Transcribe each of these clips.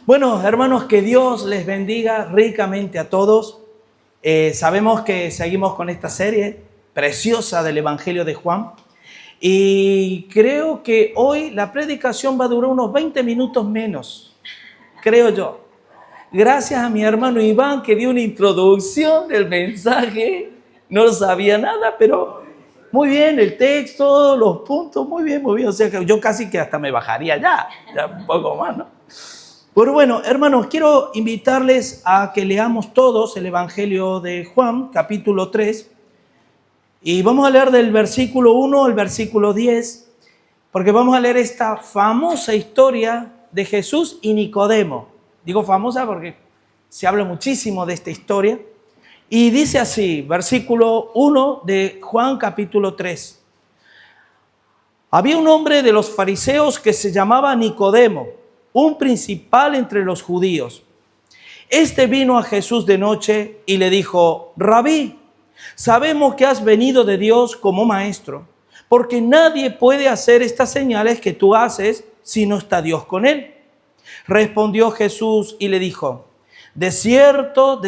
Bueno, hermanos, que Dios les bendiga ricamente a todos. Sabemos que seguimos con esta serie preciosa del Evangelio de Juan. Y creo que hoy la predicación va a durar unos 20 minutos menos, creo yo. Gracias a mi hermano Iván que dio una introducción del mensaje. No sabía nada, pero muy bien, el texto, los puntos, muy bien, muy bien. O sea que yo casi que hasta me bajaría ya un poco más, ¿no? Pero bueno, hermanos, quiero invitarles a que leamos todos el Evangelio de Juan, capítulo 3. Y vamos a leer del versículo 1 al versículo 10, porque vamos a leer esta famosa historia de Jesús y Nicodemo. Digo famosa porque se habla muchísimo de esta historia. Y dice así, versículo 1 de Juan capítulo 3. Había un hombre de los fariseos que se llamaba Nicodemo, un principal entre los judíos. Este vino a Jesús de noche y le dijo: Rabí, sabemos que has venido de Dios como maestro, porque nadie puede hacer estas señales que tú haces si no está Dios con él. Respondió Jesús y le dijo: de cierto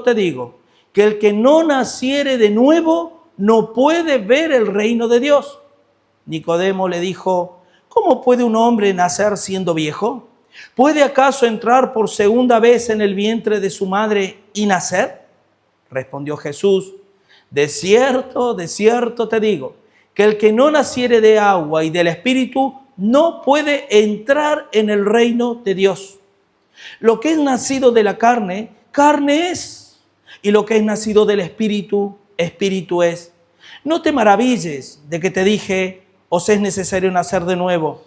te digo, que el que no naciere de nuevo no puede ver el reino de Dios. Nicodemo le dijo: ¿cómo puede un hombre nacer siendo viejo? ¿Puede acaso entrar por segunda vez en el vientre de su madre y nacer? Respondió Jesús: de cierto te digo, que el que no naciere de agua y del Espíritu no puede entrar en el reino de Dios. Lo que es nacido de la carne, carne es, y lo que es nacido del Espíritu, Espíritu es. No te maravilles de que te dije: os es necesario nacer de nuevo.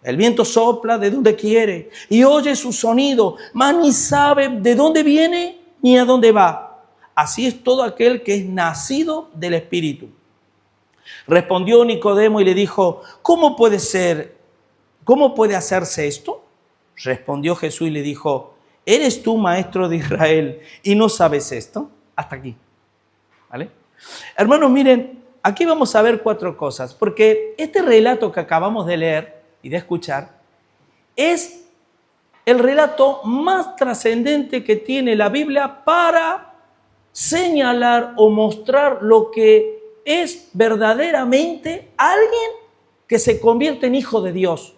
El viento sopla de donde quiere y oye su sonido, mas ni sabe de dónde viene ni a dónde va. Así es todo aquel que es nacido del Espíritu. Respondió Nicodemo y le dijo: ¿cómo puede ser? ¿Cómo puede hacerse esto? Respondió Jesús y le dijo: ¿eres tú maestro de Israel y no sabes esto? Hasta aquí. ¿Vale? Hermanos, miren, aquí vamos a ver 4 cosas, porque este relato que acabamos de leer y de escuchar es el relato más trascendente que tiene la Biblia para señalar o mostrar lo que es verdaderamente alguien que se convierte en hijo de Dios,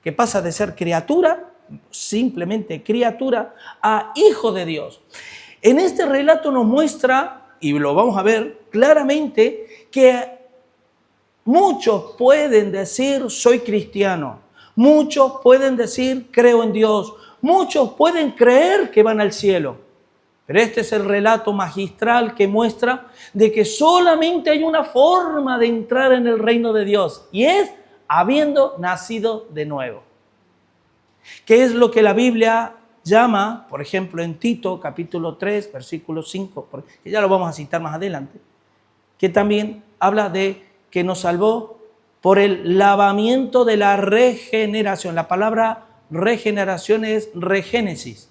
que pasa de ser criatura, simplemente criatura, a hijo de Dios. En este relato nos muestra, y lo vamos a ver claramente, que muchos pueden decir: soy cristiano. Muchos pueden decir: creo en Dios. Muchos pueden creer que van al cielo. Pero este es el relato magistral que muestra de que solamente hay una forma de entrar en el reino de Dios, y es habiendo nacido de nuevo. ¿Qué es lo que la Biblia llama, por ejemplo, en Tito, capítulo 3, versículo 5, que ya lo vamos a citar más adelante, que también habla de que nos salvó por el lavamiento de la regeneración? La palabra regeneración es regénesis,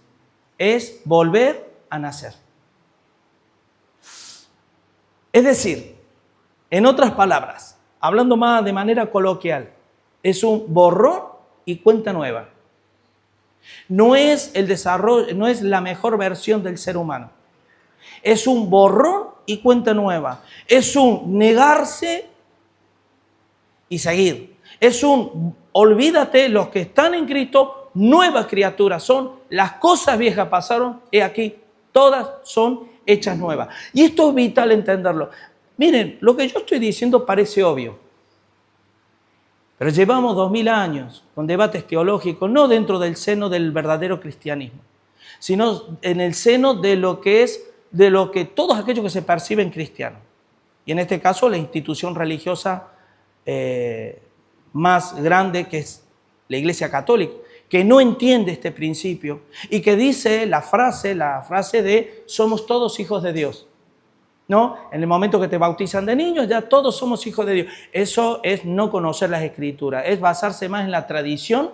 es volver a nacer. Es decir, en otras palabras, hablando más de manera coloquial, es un borrón y cuenta nueva. No es el desarrollo, no es la mejor versión del ser humano. Es un borrón y cuenta nueva. Es un negarse y seguir. Es un olvídate, los que están en Cristo, nuevas criaturas son. Las cosas viejas pasaron, y aquí todas son hechas nuevas. Y esto es vital entenderlo. Miren, lo que yo estoy diciendo parece obvio, pero llevamos 2000 años con debates teológicos, no dentro del seno del verdadero cristianismo, sino en el seno de lo que todos aquellos que se perciben cristianos. Y en este caso la institución religiosa más grande, que es la Iglesia Católica, que no entiende este principio y que dice la frase de somos todos hijos de Dios. ¿No? En el momento que te bautizan de niños, ya todos somos hijos de Dios. Eso es no conocer las Escrituras, es basarse más en la tradición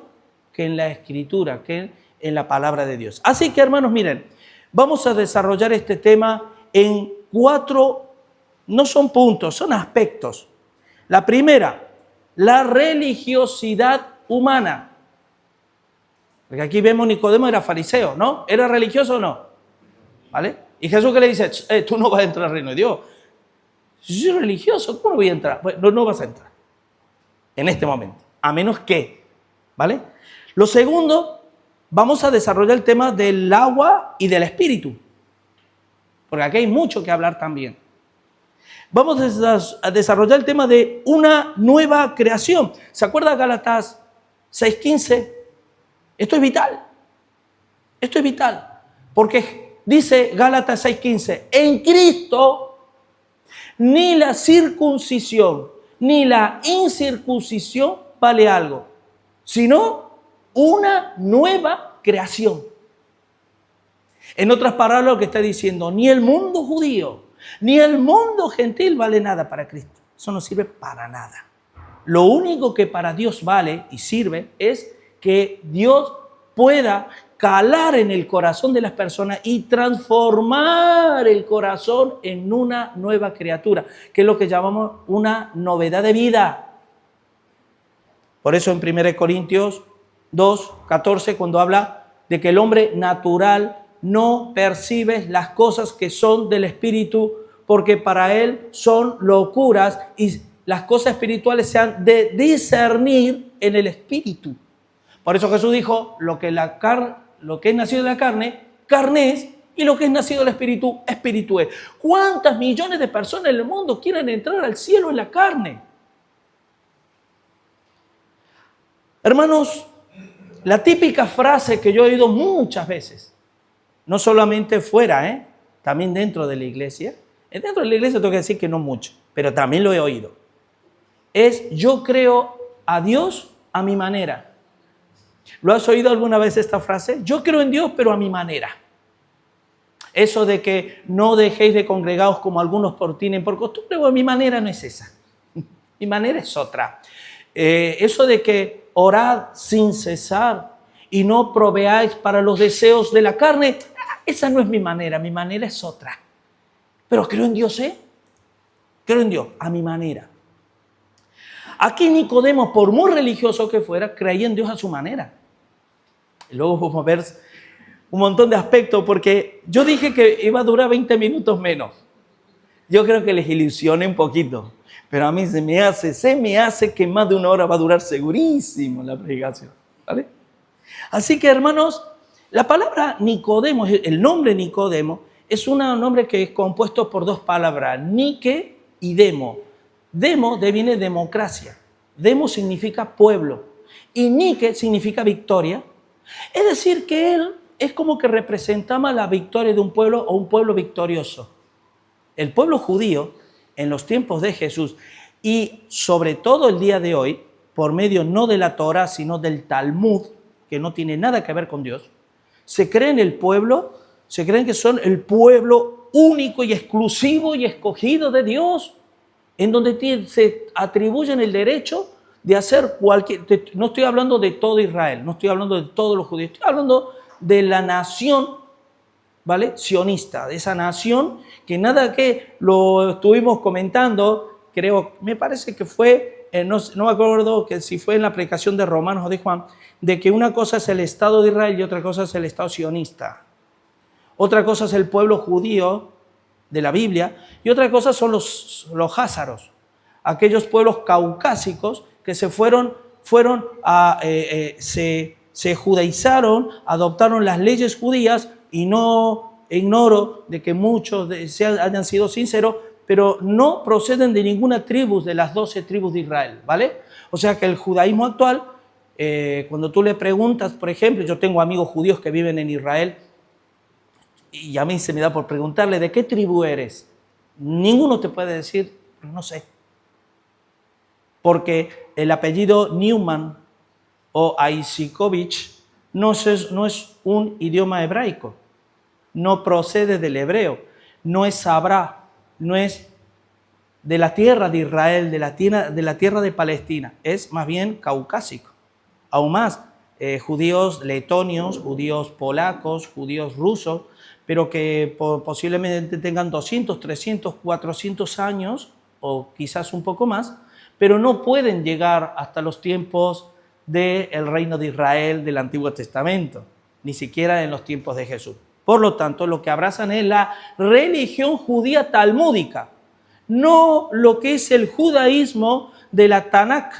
que en la Escritura, que en la palabra de Dios. Así que, hermanos, miren, vamos a desarrollar este tema en 4, no son puntos, son aspectos. La primera, la religiosidad humana. Porque aquí vemos Nicodemo era fariseo, ¿no? ¿Era religioso o no? ¿Vale? Y Jesús que le dice, tú no vas a entrar al reino de Dios. Si soy religioso, ¿cómo no voy a entrar? Pues no vas a entrar en este momento, a menos que, ¿vale? Lo segundo, vamos a desarrollar el tema del agua y del espíritu, porque aquí hay mucho que hablar también. Vamos a desarrollar el tema de una nueva creación. ¿Se acuerda Gálatas 6:15? Esto es vital. Esto es vital. Porque dice Gálatas 6:15, en Cristo ni la circuncisión ni la incircuncisión vale algo, sino una nueva creación. En otras palabras, lo que está diciendo, ni el mundo judío ni el mundo gentil vale nada para Cristo. Eso no sirve para nada. Lo único que para Dios vale y sirve es que Dios pueda calar en el corazón de las personas y transformar el corazón en una nueva criatura, que es lo que llamamos una novedad de vida. Por eso en 1 Corintios 2:14, cuando habla de que el hombre natural no percibe las cosas que son del Espíritu, porque para él son locuras, y las cosas espirituales se han de discernir en el Espíritu. Por eso Jesús dijo, lo que es nacido de la carne, carne es, y lo que es nacido del Espíritu, espíritu es. ¿Cuántas millones de personas en el mundo quieren entrar al cielo en la carne? Hermanos, la típica frase que yo he oído muchas veces, no solamente fuera, también dentro de la iglesia. Dentro de la iglesia tengo que decir que no mucho, pero también lo he oído. Es, yo creo a Dios a mi manera. ¿Lo has oído alguna vez esta frase? Yo creo en Dios, pero a mi manera. Eso de que no dejéis de congregaros como algunos tienen por costumbre, bueno, mi manera no es esa. Mi manera es otra. Eso de que orad sin cesar y no proveáis para los deseos de la carne, esa no es mi manera es otra. Pero creo en Dios, creo en Dios, a mi manera. Aquí Nicodemo, por muy religioso que fuera, creía en Dios a su manera. Y luego vamos a ver un montón de aspectos, porque yo dije que iba a durar 20 minutos menos. Yo creo que les ilusioné un poquito, pero a mí se me hace que más de una hora va a durar segurísimo la predicación, ¿vale? Así que, hermanos, la palabra Nicodemo, el nombre Nicodemo, es un nombre que es compuesto por dos palabras, Nike y Demo. Demo viene democracia. Demo significa pueblo. Y Nike significa victoria. Es decir, que él es como que representaba la victoria de un pueblo o un pueblo victorioso. El pueblo judío, en los tiempos de Jesús, y sobre todo el día de hoy, por medio no de la Torá, sino del Talmud, que no tiene nada que ver con Dios, se creen el pueblo, se creen que son el pueblo único y exclusivo y escogido de Dios, en donde se atribuyen el derecho de hacer no estoy hablando de todo Israel, no estoy hablando de todos los judíos, estoy hablando de la nación, ¿vale? Sionista, de esa nación que nada que lo estuvimos comentando, me parece que fue, no me acuerdo que si fue en la predicación de Romanos o de Juan, de que una cosa es el Estado de Israel y otra cosa es el Estado sionista. Otra cosa es el pueblo judío de la Biblia y otra cosa son los házaros, aquellos pueblos caucásicos que se se judaizaron, adoptaron las leyes judías y no ignoro de que muchos hayan sido sinceros, pero no proceden de ninguna tribu de las 12 tribus de Israel, ¿vale? O sea que el judaísmo actual, cuando tú le preguntas, por ejemplo, yo tengo amigos judíos que viven en Israel, y a mí se me da por preguntarle, ¿de qué tribu eres? Ninguno te puede decir, no sé. Porque el apellido Newman o Aisikovich no es un idioma hebraico, no procede del hebreo, no es sabrá, no es de la tierra de Israel, de la tierra de Palestina, es más bien caucásico. Aún más, judíos letonios, judíos polacos, judíos rusos, pero que posiblemente tengan 200, 300, 400 años o quizás un poco más, pero no pueden llegar hasta los tiempos del reino de Israel del Antiguo Testamento, ni siquiera en los tiempos de Jesús. Por lo tanto, lo que abrazan es la religión judía talmúdica, no lo que es el judaísmo de la Tanakh.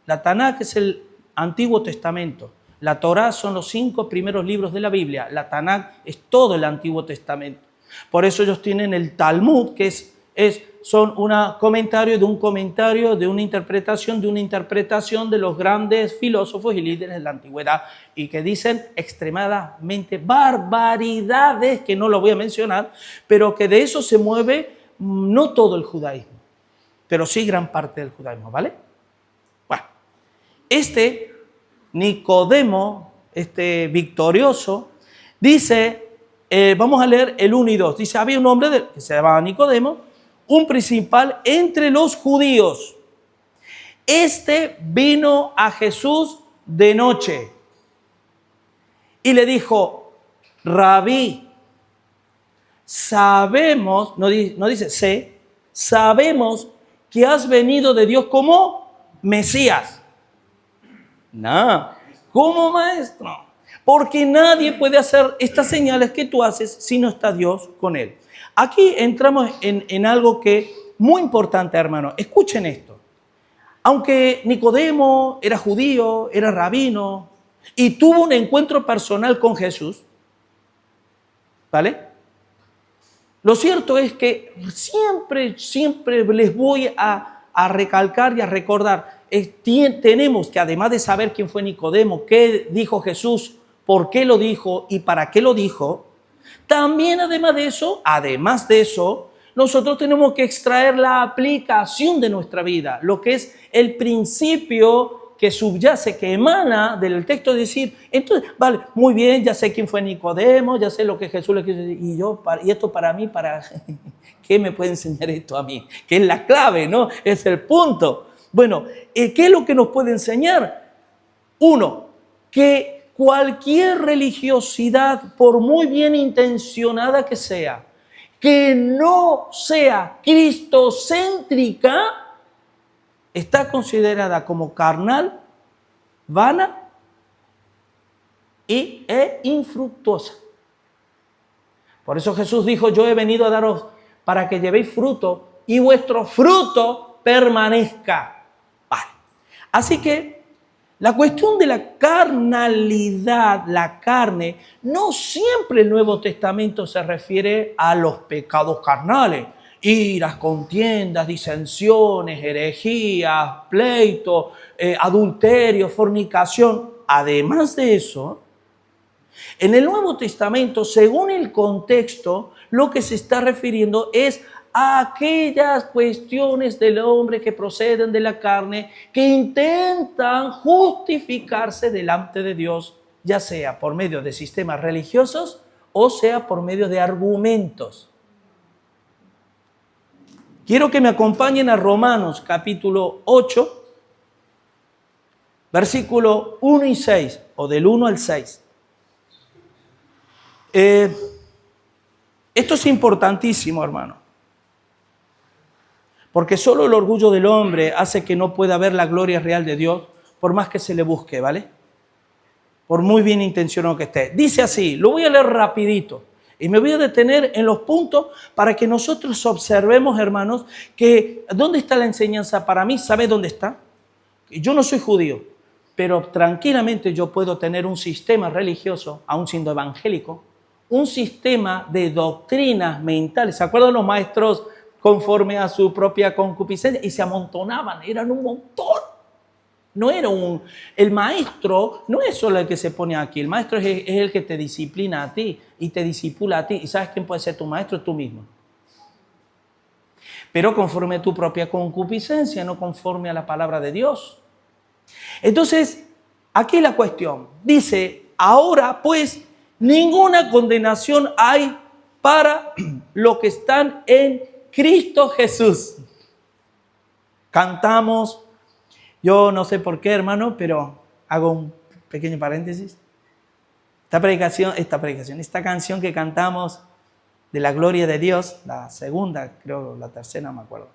La Tanakh es el Antiguo Testamento. La Torá son los 5 primeros libros de la Biblia. La Tanakh es todo el Antiguo Testamento. Por eso ellos tienen el Talmud, que son un comentario, de una interpretación de los grandes filósofos y líderes de la antigüedad, y que dicen extremadamente barbaridades, que no lo voy a mencionar, pero que de eso se mueve no todo el judaísmo, pero sí gran parte del judaísmo, ¿vale? Bueno, Nicodemo, victorioso, dice, vamos a leer el 1 y 2, dice, había un hombre que se llamaba Nicodemo, un principal entre los judíos. Vino a Jesús de noche y le dijo, Rabí, sabemos, no dice sé, sabemos que has venido de Dios como Mesías. No, como maestro. Porque nadie puede hacer estas señales que tú haces si no está Dios con él. Aquí entramos en algo que muy importante, hermano. Escuchen esto. Aunque Nicodemo era judío, era rabino y tuvo un encuentro personal con Jesús, ¿vale? Lo cierto es que siempre les voy a recalcar y a recordar. Tenemos que, además de saber quién fue Nicodemo, qué dijo Jesús, por qué lo dijo y para qué lo dijo, también además de eso, nosotros tenemos que extraer la aplicación de nuestra vida, lo que es el principio que subyace, que emana del texto, de decir, entonces, vale, muy bien, ya sé quién fue Nicodemo, ya sé lo que Jesús le quiso decir, y esto para mí, ¿qué me puede enseñar esto a mí? Que es la clave, ¿no? Es el punto. Bueno, ¿qué es lo que nos puede enseñar? Uno, que cualquier religiosidad, por muy bien intencionada que sea, que no sea cristocéntrica, está considerada como carnal, vana e infructuosa. Por eso Jesús dijo, yo he venido a daros para que llevéis fruto y vuestro fruto permanezca. Vale. Así que la cuestión de la carnalidad, la carne, no siempre el Nuevo Testamento se refiere a los pecados carnales. Iras, contiendas, disensiones, herejías, pleitos, adulterio, fornicación. Además de eso, en el Nuevo Testamento, según el contexto, lo que se está refiriendo es a aquellas cuestiones del hombre que proceden de la carne, que intentan justificarse delante de Dios, ya sea por medio de sistemas religiosos o sea por medio de argumentos. Quiero que me acompañen a Romanos capítulo 8, versículo 1 y 6, o del 1 al 6. Esto es importantísimo, hermano. Porque solo el orgullo del hombre hace que no pueda ver la gloria real de Dios, por más que se le busque, ¿vale? Por muy bien intencionado que esté. Dice así, lo voy a leer rapidito. Y me voy a detener en los puntos para que nosotros observemos, hermanos, que ¿dónde está la enseñanza para mí? ¿Sabe dónde está? Yo no soy judío, pero tranquilamente yo puedo tener un sistema religioso, aún siendo evangélico, un sistema de doctrinas mentales. ¿Se acuerdan los maestros conforme a su propia concupiscencia? Y se amontonaban, eran un montón. No era el maestro no es solo el que se pone aquí, el maestro es el que te disciplina a ti y te disipula a ti. ¿Y sabes quién puede ser tu maestro? Tú mismo. Pero conforme a tu propia concupiscencia, no conforme a la palabra de Dios. Entonces, aquí la cuestión. Dice, ahora pues, ninguna condenación hay para los que están en Cristo Jesús. Cantamos. Yo no sé por qué, hermano, pero hago un pequeño paréntesis. Esta canción que cantamos de la gloria de Dios, la segunda, creo, la tercera, no me acuerdo.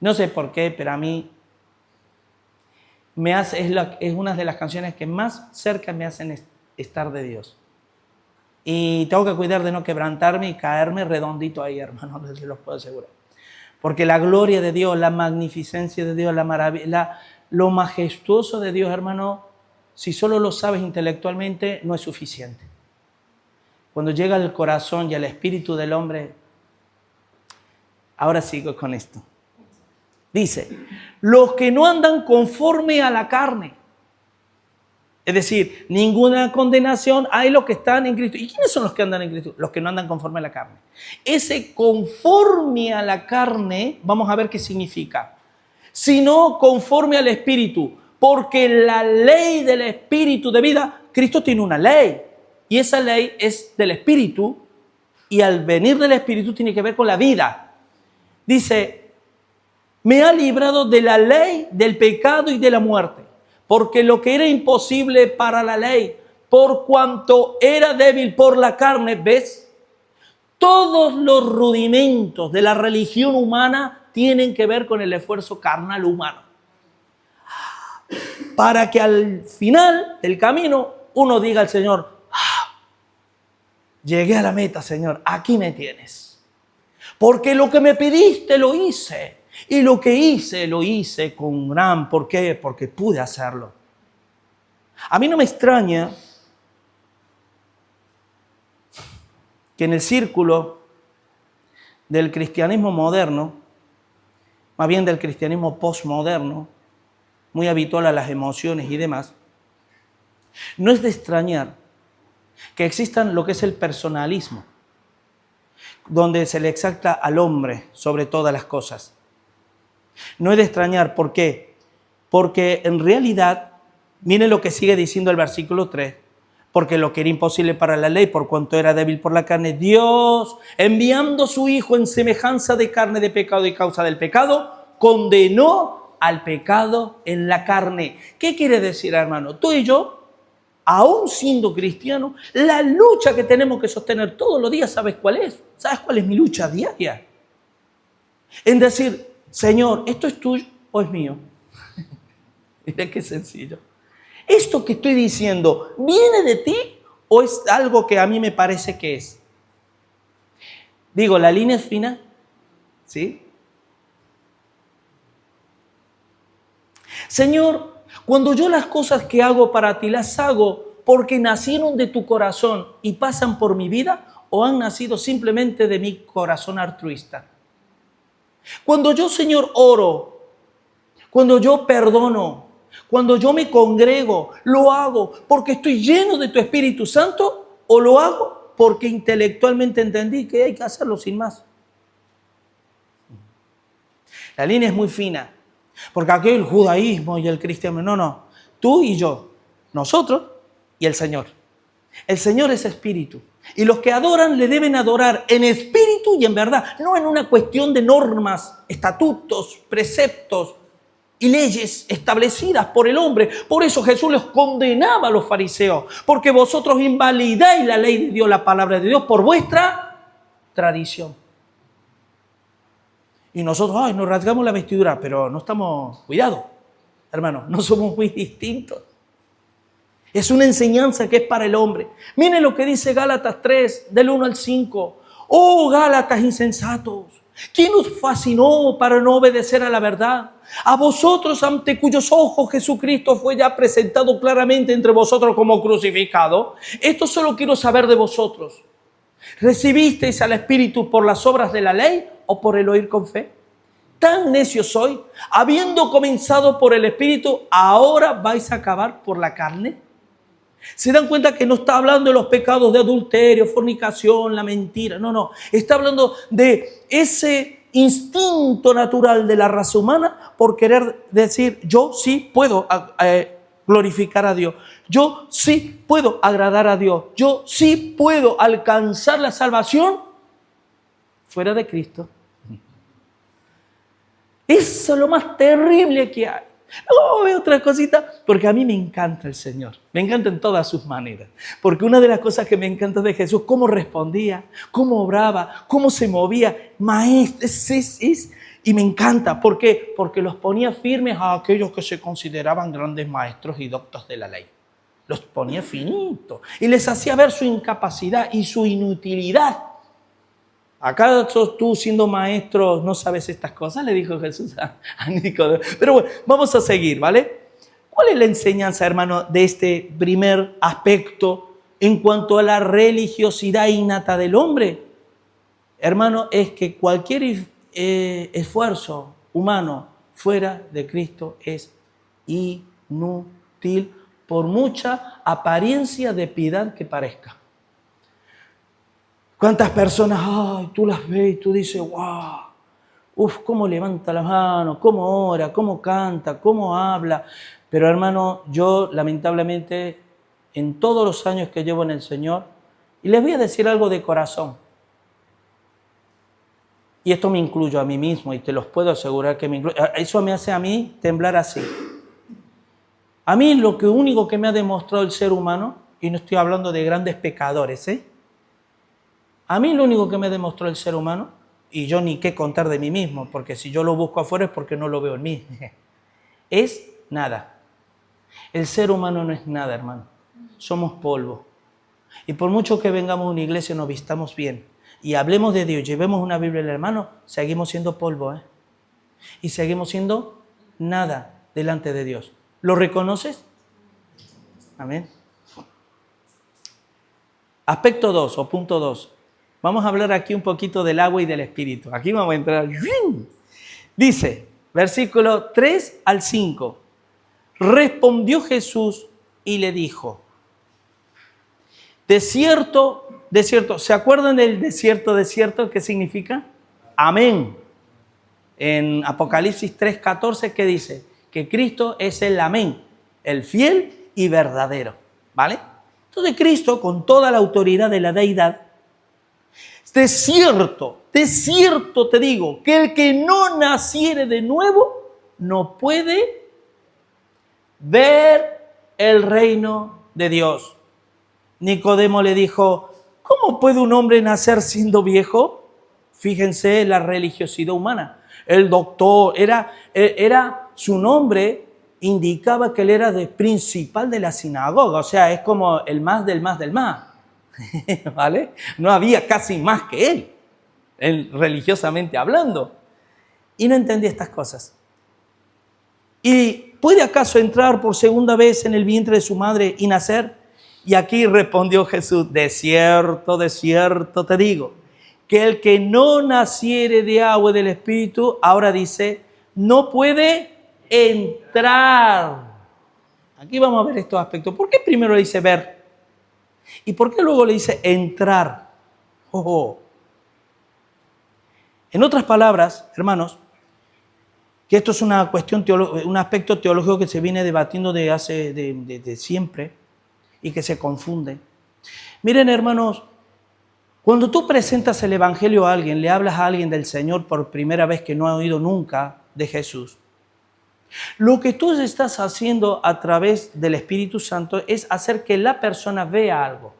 No sé por qué, pero a mí es una de las canciones que más cerca me hacen estar de Dios. Y tengo que cuidar de no quebrantarme y caerme redondito ahí, hermano, les los puedo asegurar. Porque la gloria de Dios, la magnificencia de Dios, la maravilla, lo majestuoso de Dios, hermano, si solo lo sabes intelectualmente, no es suficiente. Cuando llega al corazón y al espíritu del hombre, ahora sigo con esto. Dice, los que no andan conforme a la carne. Es decir, ninguna condenación, hay los que están en Cristo. ¿Y quiénes son los que andan en Cristo? Los que no andan conforme a la carne. Ese conforme a la carne, vamos a ver qué significa. Sino conforme al Espíritu. Porque la ley del Espíritu de vida, Cristo tiene una ley. Y esa ley es del Espíritu. Y al venir del Espíritu tiene que ver con la vida. Dice, me ha librado de la ley, del pecado y de la muerte. Porque lo que era imposible para la ley, por cuanto era débil por la carne, ¿ves? Todos los rudimentos de la religión humana tienen que ver con el esfuerzo carnal humano. Para que al final del camino uno diga al Señor, llegué a la meta, Señor, aquí me tienes. Porque lo que me pediste lo hice. Y lo que hice, lo hice con gran... ¿Por qué? Porque pude hacerlo. A mí no me extraña que en el círculo del cristianismo moderno, más bien del cristianismo postmoderno, muy habitual a las emociones y demás, no es de extrañar que existan lo que es el personalismo, donde se le exalta al hombre sobre todas las cosas. No es de extrañar, ¿por qué? Porque en realidad, miren lo que sigue diciendo el versículo 3, porque lo que era imposible para la ley, por cuanto era débil por la carne, Dios, enviando a su Hijo en semejanza de carne de pecado y causa del pecado, condenó al pecado en la carne. ¿Qué quiere decir, hermano? Tú y yo, aún siendo cristianos, la lucha que tenemos que sostener todos los días, ¿sabes cuál es? ¿Sabes cuál es mi lucha diaria? En decir, Señor, ¿esto es tuyo o es mío? Mira qué sencillo. ¿Esto que estoy diciendo viene de ti o es algo que a mí me parece que es? Digo, la línea es fina, ¿sí? Señor, cuando yo las cosas que hago para ti las hago porque nacieron de tu corazón y pasan por mi vida o han nacido simplemente de mi corazón altruista. Cuando yo, Señor, oro, cuando yo perdono, cuando yo me congrego, ¿lo hago porque estoy lleno de tu Espíritu Santo o lo hago porque intelectualmente entendí que hay que hacerlo sin más? La línea es muy fina, porque aquí el judaísmo y el cristianismo, no, tú y yo, nosotros y el Señor. El Señor es espíritu. Y los que adoran le deben adorar en espíritu y en verdad, no en una cuestión de normas, estatutos, preceptos y leyes establecidas por el hombre. Por eso Jesús los condenaba a los fariseos, porque vosotros invalidáis la ley de Dios, la palabra de Dios, por vuestra tradición. Y nosotros, nos rasgamos la vestidura, pero no estamos, cuidado, hermano, no somos muy distintos. Es una enseñanza que es para el hombre. Miren lo que dice Gálatas 3, del 1 al 5. Oh, Gálatas insensatos, ¿quién os fascinó para no obedecer a la verdad? A vosotros, ante cuyos ojos Jesucristo fue ya presentado claramente entre vosotros como crucificado. Esto solo quiero saber de vosotros. ¿Recibisteis al Espíritu por las obras de la ley o por el oír con fe? Tan necio soy, habiendo comenzado por el Espíritu, ¿ahora vais a acabar por la carne? ¿Se dan cuenta que no está hablando de los pecados de adulterio, fornicación, la mentira? No. Está hablando de ese instinto natural de la raza humana por querer decir, yo sí puedo glorificar a Dios. Yo sí puedo agradar a Dios. Yo sí puedo alcanzar la salvación fuera de Cristo. Eso es lo más terrible que hay. Luego veo otra cosita, porque a mí me encanta el Señor. Me encanta en todas sus maneras. Porque una de las cosas que me encanta de Jesús, cómo respondía, cómo obraba, cómo se movía. Maestro, Y me encanta. ¿Por qué? Porque los ponía firmes a aquellos que se consideraban grandes maestros y doctos de la ley. Los ponía finitos. Y les hacía ver su incapacidad y su inutilidad. ¿Acaso tú siendo maestro no sabes estas cosas? Le dijo Jesús a Nicodemo. Pero bueno, vamos a seguir, ¿vale? ¿Cuál es la enseñanza, hermano, de este primer aspecto en cuanto a la religiosidad innata del hombre? Hermano, es que cualquier esfuerzo humano fuera de Cristo es inútil, por mucha apariencia de piedad que parezca. ¿Cuántas personas, ay, tú las ves y tú dices, wow, cómo levanta la mano, cómo ora, cómo canta, cómo habla? Pero hermano, yo lamentablemente, en todos los años que llevo en el Señor, y les voy a decir algo de corazón, y esto me incluyo a mí mismo, y te los puedo asegurar que me incluyo, eso me hace a mí temblar así. A mí lo único que me ha demostrado el ser humano, y no estoy hablando de grandes pecadores, a mí lo único que me demostró el ser humano, y yo ni qué contar de mí mismo, porque si yo lo busco afuera es porque no lo veo en mí, es nada. El ser humano no es nada, hermano. Somos polvo. Y por mucho que vengamos a una iglesia y nos vistamos bien, y hablemos de Dios, llevemos una Biblia al hermano, seguimos siendo polvo, y seguimos siendo nada delante de Dios. ¿Lo reconoces? Amén. Aspecto 2 o punto 2. Vamos a hablar aquí un poquito del agua y del espíritu. Aquí vamos a entrar. Dice, versículo 3 al 5. Respondió Jesús y le dijo, desierto, desierto. ¿Se acuerdan del desierto, desierto? ¿Qué significa? Amén. En Apocalipsis 3:14, ¿qué dice? Que Cristo es el amén, el fiel y verdadero. ¿Vale? Entonces Cristo, con toda la autoridad de la deidad, de cierto te digo, que el que no naciere de nuevo no puede ver el reino de Dios. Nicodemo le dijo, ¿cómo puede un hombre nacer siendo viejo? Fíjense la religiosidad humana. El doctor, era su nombre, indicaba que él era el principal de la sinagoga, o sea, es como el más del más del más. ¿Vale? No había casi más que él, religiosamente hablando. Y no entendía estas cosas. ¿Y puede acaso entrar por segunda vez en el vientre de su madre y nacer? Y aquí respondió Jesús, de cierto te digo, que el que no naciere de agua y del Espíritu, ahora dice, no puede entrar. Aquí vamos a ver estos aspectos. ¿Por qué primero le dice ver? ¿Y por qué luego le dice entrar? En otras palabras, hermanos, que esto es una cuestión, un aspecto teológico que se viene debatiendo de siempre y que se confunde. Miren, hermanos, cuando tú presentas el Evangelio a alguien, le hablas a alguien del Señor por primera vez que no ha oído nunca de Jesús, lo que tú estás haciendo a través del Espíritu Santo es hacer que la persona vea algo.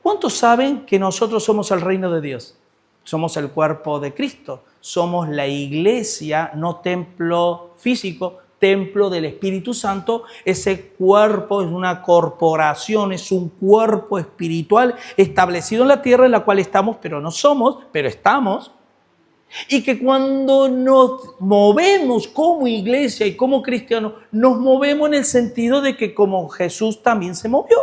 ¿Cuántos saben que nosotros somos el reino de Dios? Somos el cuerpo de Cristo. Somos la iglesia, no templo físico, templo del Espíritu Santo. Ese cuerpo es una corporación, es un cuerpo espiritual establecido en la tierra en la cual estamos, pero no somos, pero estamos. Y que cuando nos movemos como iglesia y como cristianos, nos movemos en el sentido de que como Jesús también se movió.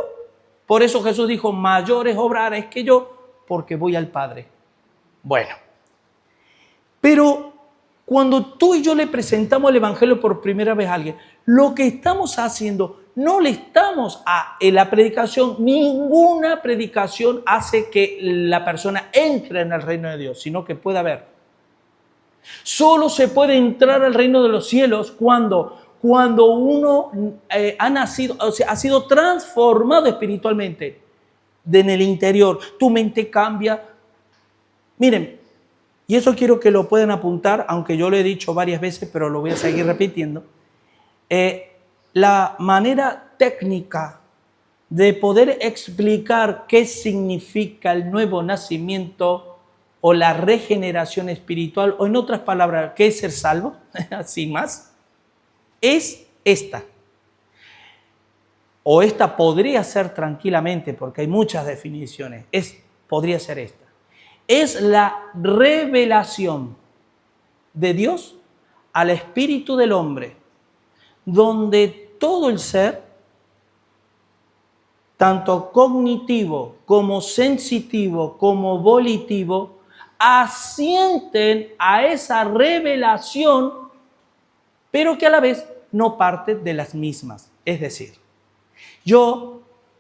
Por eso Jesús dijo, mayores obras haréis que yo, porque voy al Padre. Bueno, pero cuando tú y yo le presentamos el Evangelio por primera vez a alguien, lo que estamos haciendo, no le estamos en la predicación, ninguna predicación hace que la persona entre en el reino de Dios, sino que pueda ver. Solo se puede entrar al reino de los cielos cuando uno ha nacido, o sea, ha sido transformado espiritualmente en el interior. Tu mente cambia. Miren, y eso quiero que lo puedan apuntar, aunque yo lo he dicho varias veces, pero lo voy a seguir repitiendo. La manera técnica de poder explicar qué significa el nuevo nacimiento o la regeneración espiritual, o en otras palabras, ¿qué es ser salvo? Sin más, es esta. O esta podría ser tranquilamente, porque hay muchas definiciones, podría ser esta. Es la revelación de Dios al espíritu del hombre, donde todo el ser, tanto cognitivo como sensitivo como volitivo, asienten a esa revelación, pero que a la vez no parte de las mismas. Es decir,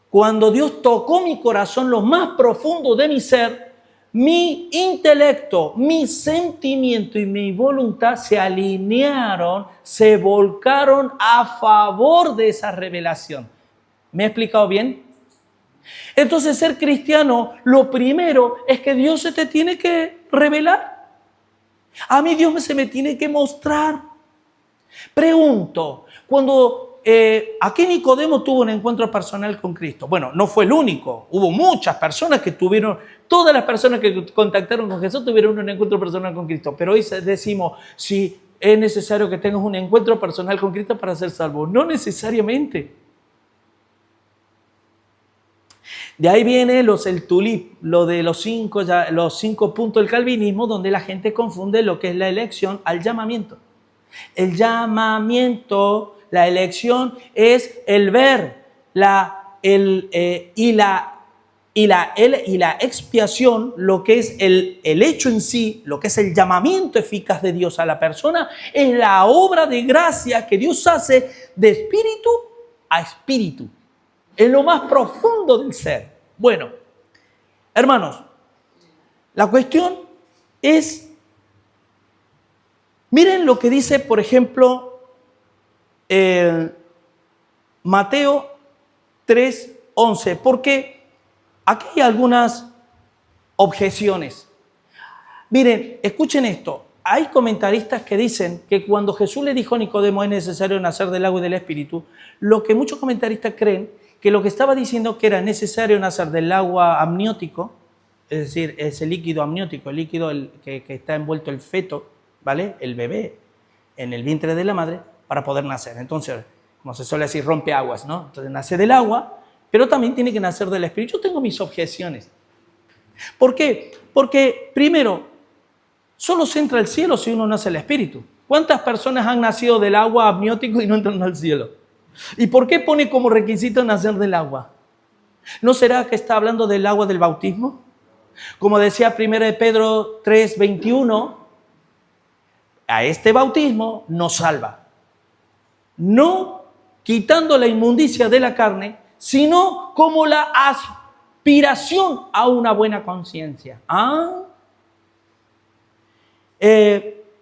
cuando Dios tocó mi corazón, lo más profundo de mi ser, mi intelecto, mi sentimiento y mi voluntad se alinearon, se volcaron a favor de esa revelación. ¿Me he explicado bien? Entonces, ser cristiano, lo primero es que Dios se te tiene que revelar. A mí Dios se me tiene que mostrar. Pregunto, cuando aquí Nicodemo tuvo un encuentro personal con Cristo. Bueno, no fue el único. Hubo muchas personas que todas las personas que contactaron con Jesús tuvieron un encuentro personal con Cristo. Pero hoy decimos, si es necesario que tengas un encuentro personal con Cristo para ser salvo. No necesariamente. De ahí viene el tulip, lo de los 5 puntos del calvinismo, donde la gente confunde lo que es la elección al llamamiento. El llamamiento, la elección, es el ver, y la expiación, lo que es el hecho en sí, lo que es el llamamiento eficaz de Dios a la persona, es la obra de gracia que Dios hace de espíritu a espíritu, en lo más profundo del ser. Bueno, hermanos, la cuestión es, miren lo que dice, por ejemplo, Mateo 3:11, porque aquí hay algunas objeciones. Miren, escuchen esto. Hay comentaristas que dicen que cuando Jesús le dijo a Nicodemo es necesario nacer del agua y del espíritu, lo que muchos comentaristas creen que lo que estaba diciendo que era necesario nacer del agua amniótico, es decir, ese líquido amniótico, el líquido que está envuelto el feto, ¿vale? El bebé en el vientre de la madre, para poder nacer. Entonces, como se suele decir, rompe aguas, ¿no? Entonces nace del agua, pero también tiene que nacer del espíritu. Yo tengo mis objeciones. ¿Por qué? Porque, primero, solo se entra al cielo si uno nace del espíritu. ¿Cuántas personas han nacido del agua amniótico y no entran al cielo? ¿Y por qué pone como requisito nacer del agua? ¿No será que está hablando del agua del bautismo? Como decía 1 Pedro 3:21, a este bautismo nos salva. No quitando la inmundicia de la carne, sino como la aspiración a una buena conciencia.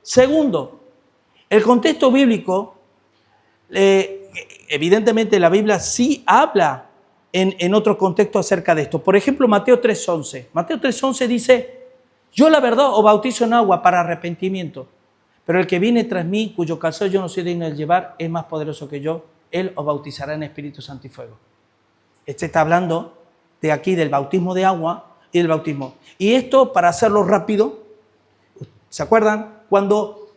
Segundo, el contexto bíblico, evidentemente la Biblia sí habla en otro contexto acerca de esto. Por ejemplo, Mateo 3:11. Mateo 3:11 dice, yo la verdad os bautizo en agua para arrepentimiento, pero el que viene tras mí, cuyo calzado yo no soy digno de llevar, es más poderoso que yo. Él os bautizará en Espíritu Santo y fuego. Este está hablando de aquí del bautismo de agua y del bautismo. Y esto, para hacerlo rápido, ¿se acuerdan? Cuando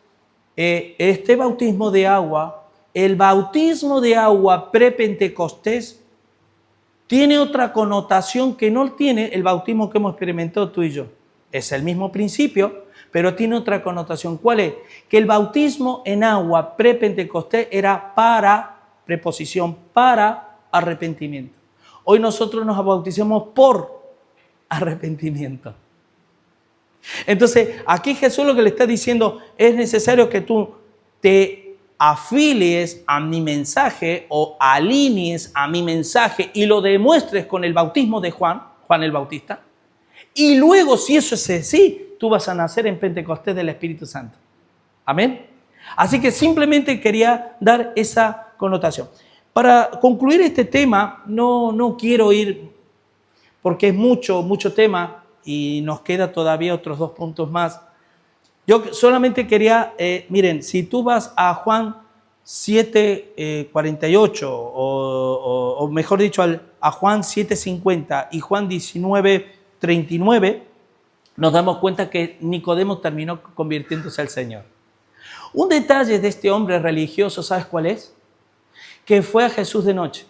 este bautismo de agua, el bautismo de agua pre-Pentecostés, tiene otra connotación que no tiene el bautismo que hemos experimentado tú y yo. Es el mismo principio, pero tiene otra connotación. ¿Cuál es? Que el bautismo en agua pre-Pentecostés era preposición para arrepentimiento. Hoy nosotros nos bautizamos por arrepentimiento. Entonces, aquí Jesús lo que le está diciendo, es necesario que tú te afilies a mi mensaje o alinees a mi mensaje y lo demuestres con el bautismo de Juan el Bautista. Y luego, si eso es así, tú vas a nacer en Pentecostés del Espíritu Santo. Amén. Así que simplemente quería dar esa connotación. Para concluir este tema, no quiero ir, porque es mucho tema y nos queda todavía otros 2 puntos más. Yo solamente quería, miren, si tú vas a Juan 7:48 o mejor dicho a Juan 7:50 y Juan 19:39, nos damos cuenta que Nicodemo terminó convirtiéndose al Señor. Un detalle de este hombre religioso, ¿sabes cuál es? Que fue a Jesús de noche.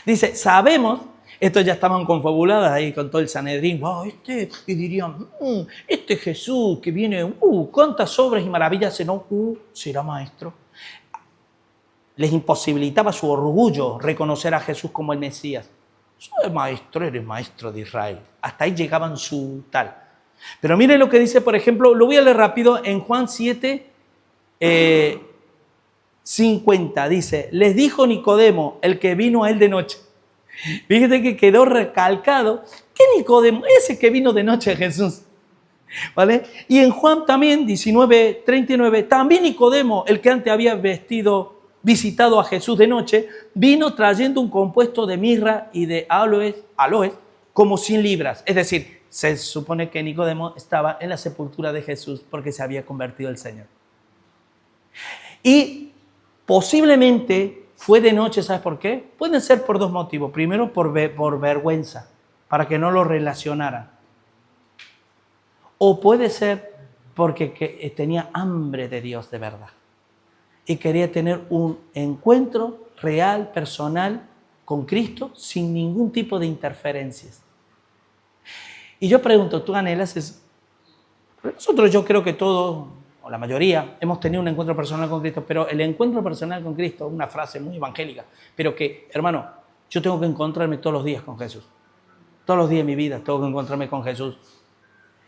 Dice, sabemos, estos ya estaban confabuladas ahí con todo el Sanedrín, y dirían, este Jesús que viene, cuántas obras y maravillas hace, no, será maestro. Les imposibilitaba su orgullo reconocer a Jesús como el Mesías. Soy maestro, eres maestro de Israel. Hasta ahí llegaban su tal. Pero mire lo que dice, por ejemplo, lo voy a leer rápido, en Juan 7, 50, dice, les dijo Nicodemo, el que vino a él de noche. Fíjate que quedó recalcado, ¿qué Nicodemo? Ese que vino de noche a Jesús. ¿Vale? Y en Juan también, 19, 39, también Nicodemo, el que antes había visitado a Jesús de noche, vino trayendo un compuesto de mirra y de aloes como 100 libras. Es decir, se supone que Nicodemo estaba en la sepultura de Jesús porque se había convertido el Señor. Y posiblemente fue de noche, ¿sabes por qué? Pueden ser por dos motivos. Primero, por vergüenza, para que no lo relacionaran. O puede ser porque tenía hambre de Dios de verdad. Y quería tener un encuentro real, personal, con Cristo, sin ningún tipo de interferencias. Y yo pregunto, ¿tú anhelas eso? Nosotros, yo creo que todos, o la mayoría, hemos tenido un encuentro personal con Cristo, pero el encuentro personal con Cristo es una frase muy evangélica, pero que, hermano, yo tengo que encontrarme todos los días con Jesús. Todos los días de mi vida tengo que encontrarme con Jesús.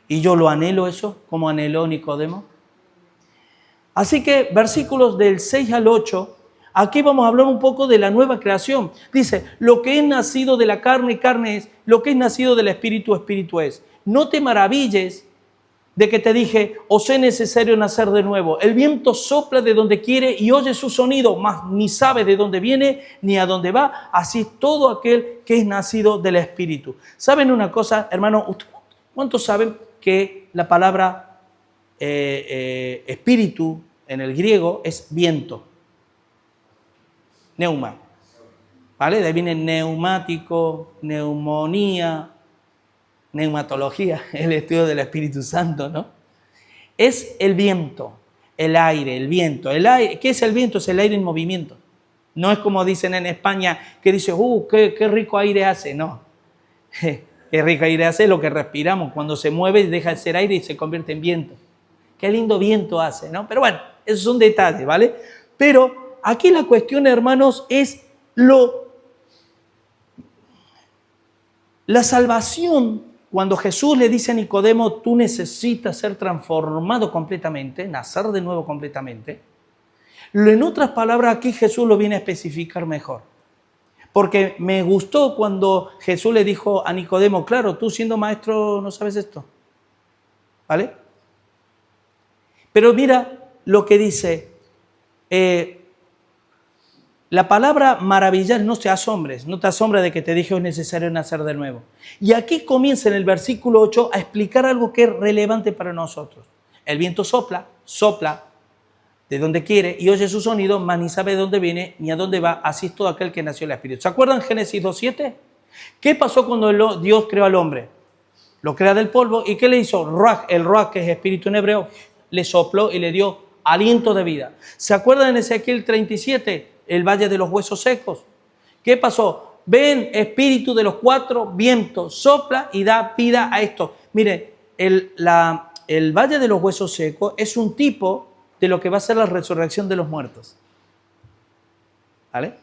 Y yo lo anhelo eso, como anheló Nicodemo. Así que versículos del 6 al 8, aquí vamos a hablar un poco de la nueva creación. Dice, lo que es nacido de la carne, carne es, lo que es nacido del espíritu, espíritu es. No te maravilles de que te dije, os es necesario nacer de nuevo. El viento sopla de donde quiere y oye su sonido, mas ni sabe de dónde viene ni a dónde va. Así es todo aquel que es nacido del espíritu. ¿Saben una cosa, hermano? ¿Cuántos saben que la palabra espíritu en el griego es viento? Neuma. ¿Vale? De ahí viene neumático, neumonía, neumatología, el estudio del Espíritu Santo, ¿no? Es el viento, el aire, el viento. El aire, ¿qué es el viento? Es el aire en movimiento. No es como dicen en España, que dice, qué rico aire hace. No. Qué rico aire hace lo que respiramos. Cuando se mueve, deja de ser aire y se convierte en viento. Qué lindo viento hace, ¿no? Pero bueno, eso es un detalle, ¿vale? Pero aquí la cuestión, hermanos, es la salvación. Cuando Jesús le dice a Nicodemo, tú necesitas ser transformado completamente, nacer de nuevo completamente. En otras palabras, aquí Jesús lo viene a especificar mejor. Porque me gustó cuando Jesús le dijo a Nicodemo, claro, tú siendo maestro no sabes esto. ¿Vale? Pero mira lo que dice, la palabra maravillar, no te asombres de que te dije es necesario nacer de nuevo. Y aquí comienza en el versículo 8 a explicar algo que es relevante para nosotros. El viento sopla de donde quiere y oye su sonido, mas ni sabe de dónde viene ni a dónde va, así es todo aquel que nació del Espíritu. ¿Se acuerdan Génesis 2:7? ¿Qué pasó cuando Dios creó al hombre? Lo crea del polvo y ¿qué le hizo? Ruach, el Ruach, que es espíritu en hebreo, le sopló y le dio aliento de vida. ¿Se acuerdan en Ezequiel 37? El valle de los huesos secos. ¿Qué pasó? Ven, espíritu de los 4 vientos, sopla y da vida a esto. Mire, el valle de los huesos secos es un tipo de lo que va a ser la resurrección de los muertos. ¿Vale?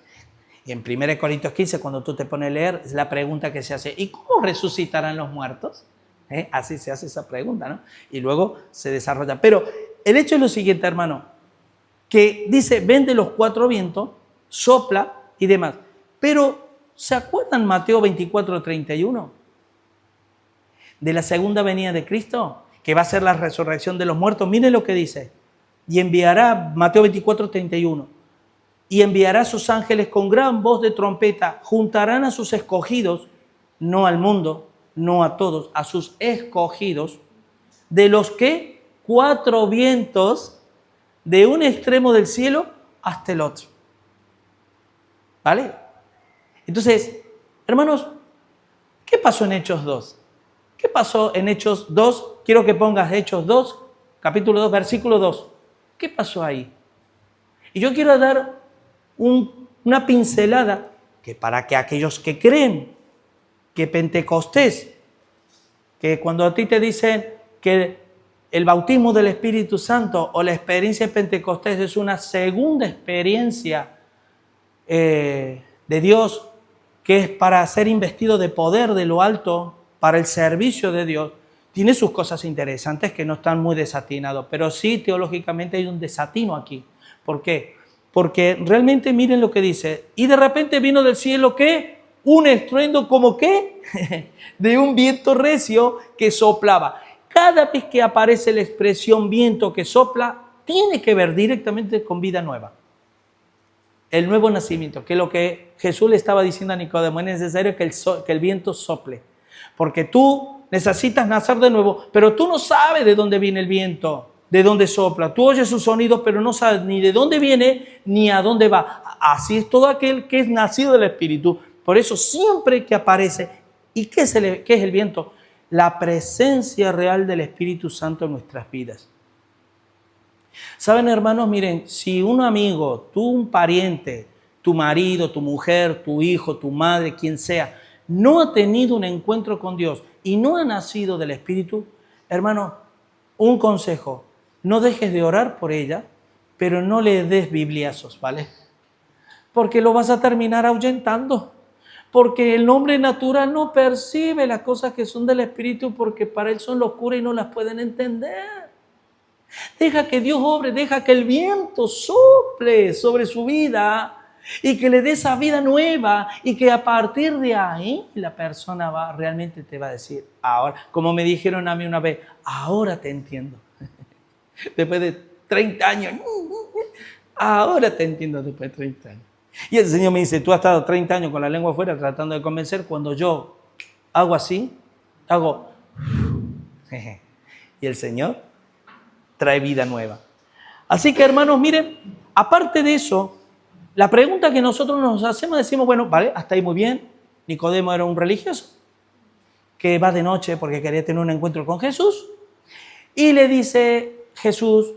Y en 1 Corintios 15, cuando tú te pones a leer, es la pregunta que se hace, ¿y cómo resucitarán los muertos? Así se hace esa pregunta, ¿no? Y luego se desarrolla. Pero el hecho es lo siguiente, hermano, que dice, ven de los 4 vientos, sopla y demás. Pero, ¿se acuerdan Mateo 24:31? De la segunda venida de Cristo, que va a ser la resurrección de los muertos. Miren lo que dice. Y enviará, Mateo 24:31, y enviará a sus ángeles con gran voz de trompeta, juntarán a sus escogidos, no al mundo, no a todos, a sus escogidos, de los que 4 vientos, de un extremo del cielo hasta el otro. ¿Vale? Entonces, hermanos, ¿qué pasó en Hechos 2? ¿Qué pasó en Hechos 2? Quiero que pongas Hechos 2, capítulo 2, versículo 2. ¿Qué pasó ahí? Y yo quiero dar una pincelada que para que aquellos que creen que Pentecostés, que cuando a ti te dicen que el bautismo del Espíritu Santo o la experiencia de Pentecostés es una segunda experiencia de Dios, que es para ser investido de poder de lo alto, para el servicio de Dios, tiene sus cosas interesantes que no están muy desatinados, pero sí teológicamente hay un desatino aquí. ¿Por qué? Porque realmente miren lo que dice, y de repente vino del cielo, ¿qué? Un estruendo como ¿qué? De un viento recio que soplaba. Cada vez que aparece la expresión viento que sopla, tiene que ver directamente con vida nueva. El nuevo nacimiento, que es lo que Jesús le estaba diciendo a Nicodemo, es necesario que el viento sople. Porque tú necesitas nacer de nuevo, pero tú no sabes de dónde viene el viento, de dónde sopla. Tú oyes sus sonidos, pero no sabes ni de dónde viene ni a dónde va. Así es todo aquel que es nacido del Espíritu. Por eso siempre que aparece, ¿y qué es el viento? La presencia real del Espíritu Santo en nuestras vidas. Saben, hermanos, miren, si un amigo, tú un pariente, tu marido, tu mujer, tu hijo, tu madre, quien sea, no ha tenido un encuentro con Dios y no ha nacido del Espíritu, hermano, un consejo, no dejes de orar por ella, pero no le des bibliazos, ¿vale? Porque lo vas a terminar ahuyentando. Porque el hombre natural no percibe las cosas que son del Espíritu porque para él son locuras y no las pueden entender. Deja que Dios obre, deja que el viento sople sobre su vida y que le dé esa vida nueva y que a partir de ahí la persona realmente te va a decir, ahora, como me dijeron a mí una vez, ahora te entiendo. Después de 30 años, ahora te entiendo después de 30 años. Y el Señor me dice, tú has estado 30 años con la lengua afuera tratando de convencer, cuando yo hago así, hago... Y el Señor trae vida nueva. Así que, hermanos, miren, aparte de eso, la pregunta que nosotros nos hacemos, decimos, bueno, vale, hasta ahí muy bien. Nicodemo era un religioso que va de noche porque quería tener un encuentro con Jesús. Y le dice Jesús,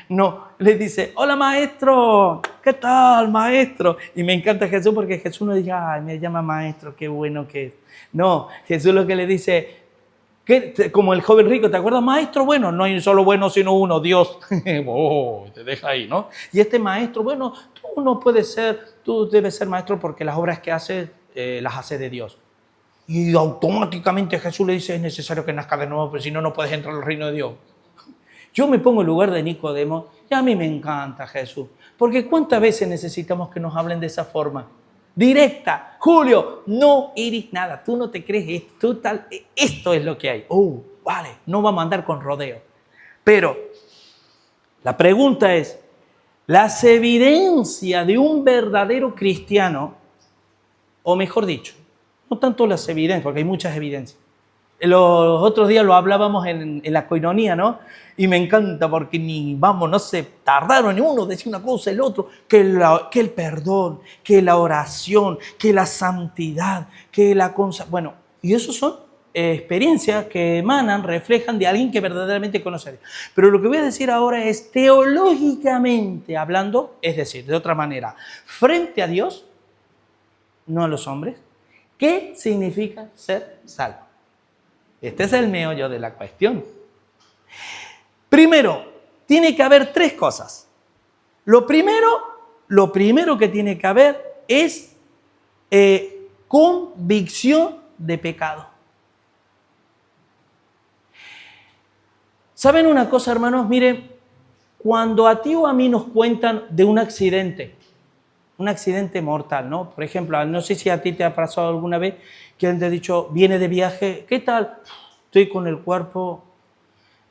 no, le dice, hola maestro, ¿qué tal maestro? Y me encanta Jesús porque Jesús no dice, ay, me llama maestro, qué bueno que es. No, Jesús lo que le dice, como el joven rico, ¿te acuerdas? Maestro bueno, no hay solo bueno sino uno, Dios. Oh, te deja ahí, ¿no? Y este maestro, bueno, tú no puedes ser, tú debes ser maestro porque las obras que haces, las hace de Dios. Y automáticamente Jesús le dice, es necesario que nazcas de nuevo, porque si no, no puedes entrar al reino de Dios. Yo me pongo en lugar de Nicodemo y a mí me encanta Jesús. Porque ¿cuántas veces necesitamos que nos hablen de esa forma? Directa. Julio, no eres nada. Tú no te crees esto. Esto es lo que hay. Oh, vale, no vamos a andar con rodeo. Pero la pregunta es, las evidencias de un verdadero cristiano, o mejor dicho, no tanto las evidencias, porque hay muchas evidencias. Los otros días lo hablábamos en la coinonía, ¿no? Y me encanta porque no se tardaron ni uno, decía una cosa, el otro, que el perdón, que la oración, que la santidad, que la bueno, y eso son experiencias que emanan, reflejan de alguien que verdaderamente conoce a Dios. Pero lo que voy a decir ahora es teológicamente hablando, es decir, de otra manera, frente a Dios, no a los hombres, ¿qué significa ser salvo? Este es el meollo de la cuestión. Primero, tiene que haber tres cosas. Lo primero que tiene que haber es convicción de pecado. ¿Saben una cosa, hermanos? Miren, cuando a ti o a mí nos cuentan de un accidente mortal, ¿no? Por ejemplo, no sé si a ti te ha pasado alguna vez que te ha dicho, viene de viaje, ¿qué tal? Estoy con el cuerpo,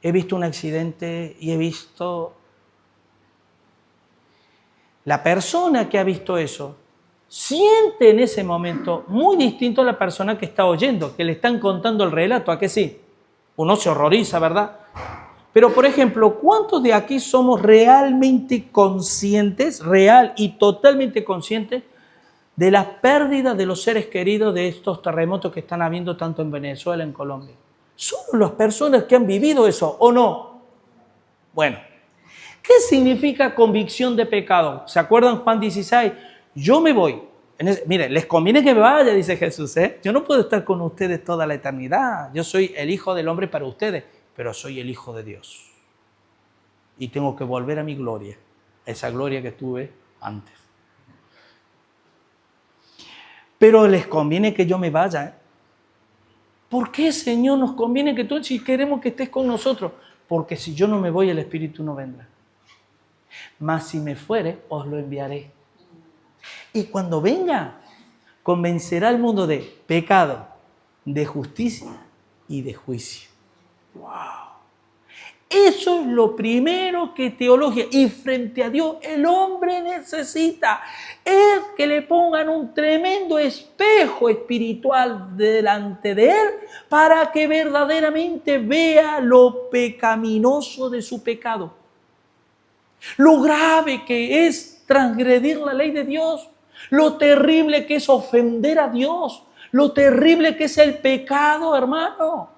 he visto un accidente y he visto... La persona que ha visto eso siente en ese momento muy distinto a la persona que está oyendo, que le están contando el relato, ¿a que sí? Uno se horroriza, ¿verdad? Pero, por ejemplo, ¿cuántos de aquí somos realmente conscientes, real y totalmente conscientes de las pérdidas de los seres queridos de estos terremotos que están habiendo tanto en Venezuela, en Colombia? Solo las personas que han vivido eso, ¿o no? Bueno, ¿qué significa convicción de pecado? ¿Se acuerdan Juan 16? Yo me voy. Mire, les conviene que me vaya, dice Jesús, ¿eh? Yo no puedo estar con ustedes toda la eternidad. Yo soy el Hijo del Hombre para ustedes, pero soy el Hijo de Dios. Y tengo que volver a mi gloria, esa gloria que tuve antes. Pero les conviene que yo me vaya, ¿eh? ¿Por qué, Señor, nos conviene que tú, si queremos que estés con nosotros? Porque si yo no me voy, el Espíritu no vendrá. Mas si me fuere, os lo enviaré. Y cuando venga, convencerá al mundo de pecado, de justicia y de juicio. ¡Wow! Eso es lo primero que teología y frente a Dios el hombre necesita. Es que le pongan un tremendo espejo espiritual delante de él para que verdaderamente vea lo pecaminoso de su pecado. Lo grave que es transgredir la ley de Dios. Lo terrible que es ofender a Dios. Lo terrible que es el pecado, hermano.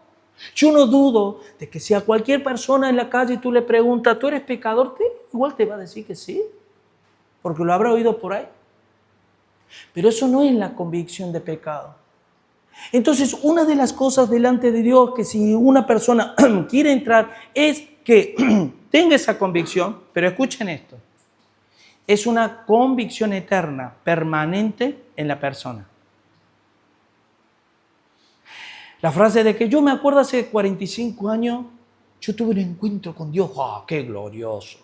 Yo no dudo de que si a cualquier persona en la calle tú le preguntas, ¿tú eres pecador? Igual te va a decir que sí, porque lo habrá oído por ahí. Pero eso no es la convicción de pecado. Entonces, una de las cosas delante de Dios que si una persona quiere entrar es que tenga esa convicción, pero escuchen esto, es una convicción eterna, permanente en la persona. La frase de que yo me acuerdo hace 45 años, yo tuve un encuentro con Dios, ¡oh, qué glorioso!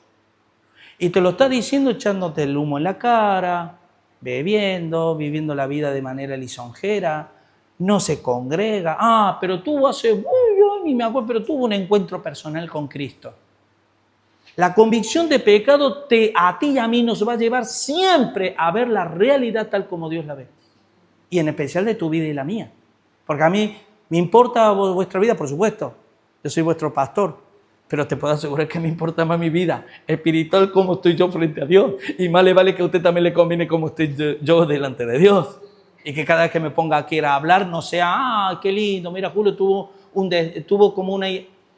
Y te lo está diciendo echándote el humo en la cara, bebiendo, viviendo la vida de manera lisonjera, no se congrega. Pero tuvo yo ni me acuerdo, pero tuvo un encuentro personal con Cristo. La convicción de pecado a ti y a mí nos va a llevar siempre a ver la realidad tal como Dios la ve. Y en especial de tu vida y la mía. Porque a mí me importa vuestra vida, por supuesto. Yo soy vuestro pastor. Pero te puedo asegurar que me importa más mi vida espiritual, cómo estoy yo frente a Dios. Y más le vale que a usted también le conviene cómo estoy yo delante de Dios. Y que cada vez que me ponga aquí a hablar no sea, qué lindo, mira, Julio tuvo como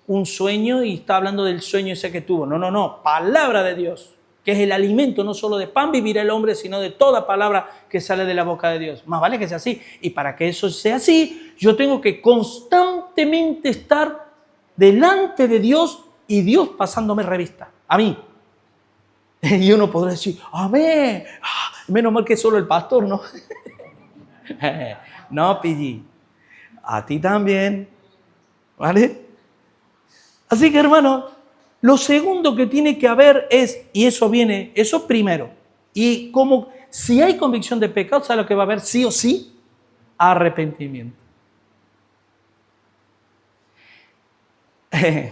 un sueño y está hablando del sueño ese que tuvo. No, palabra de Dios, que es el alimento, no solo de pan vivirá el hombre, sino de toda palabra que sale de la boca de Dios. Más vale que sea así. Y para que eso sea así, yo tengo que constantemente estar delante de Dios y Dios pasándome revista, a mí. Y uno podrá decir, amén, menos mal que es solo el pastor, ¿no? No, Pillí, a ti también, ¿vale? Así que, hermano, lo segundo que tiene que haber es, y eso primero, y como si hay convicción de pecado, ¿sabes lo que va a haber sí o sí? Arrepentimiento.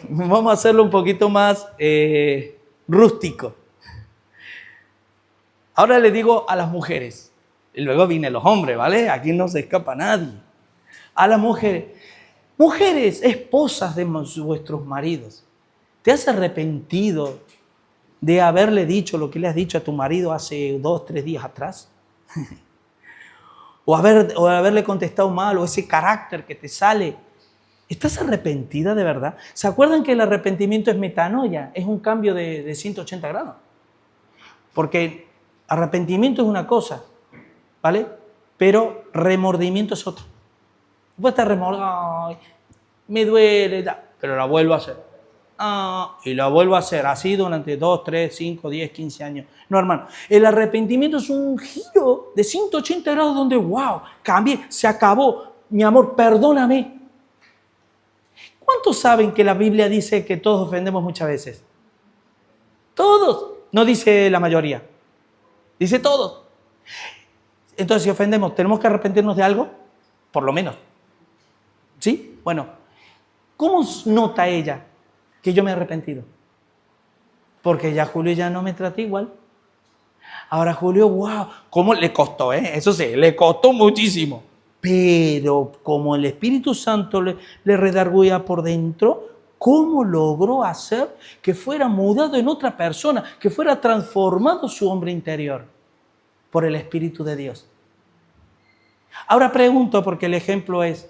Vamos a hacerlo un poquito más rústico. Ahora le digo a las mujeres, y luego vienen los hombres, ¿vale? Aquí no se escapa nadie. A las mujeres, esposas de vuestros maridos, ¿te has arrepentido de haberle dicho lo que le has dicho a tu marido hace 2, 3 días atrás? o haberle contestado mal, o ese carácter que te sale. ¿Estás arrepentida de verdad? ¿Se acuerdan que el arrepentimiento es metanoia? Es un cambio de 180 grados. Porque arrepentimiento es una cosa, ¿vale? Pero remordimiento es otro. Puedes estar remordado, me duele, pero la vuelvo a hacer. Y la vuelvo a hacer, así durante 2, 3, 5, 10, 15 años. No, hermano, el arrepentimiento es un giro de 180 grados donde, wow, cambié, se acabó. Mi amor, perdóname. ¿Cuántos saben que la Biblia dice que todos ofendemos muchas veces? Todos. No dice la mayoría. Dice todos. Entonces, si ofendemos, ¿tenemos que arrepentirnos de algo? Por lo menos. ¿Sí? Bueno, ¿cómo nota ella que yo me he arrepentido? Porque ya Julio ya no me trata igual. Ahora Julio, wow, ¿cómo le costó? Eso sí, le costó muchísimo. Pero como el Espíritu Santo le redarguía por dentro, ¿cómo logró hacer que fuera mudado en otra persona, que fuera transformado su hombre interior por el Espíritu de Dios? Ahora pregunto, porque el ejemplo es,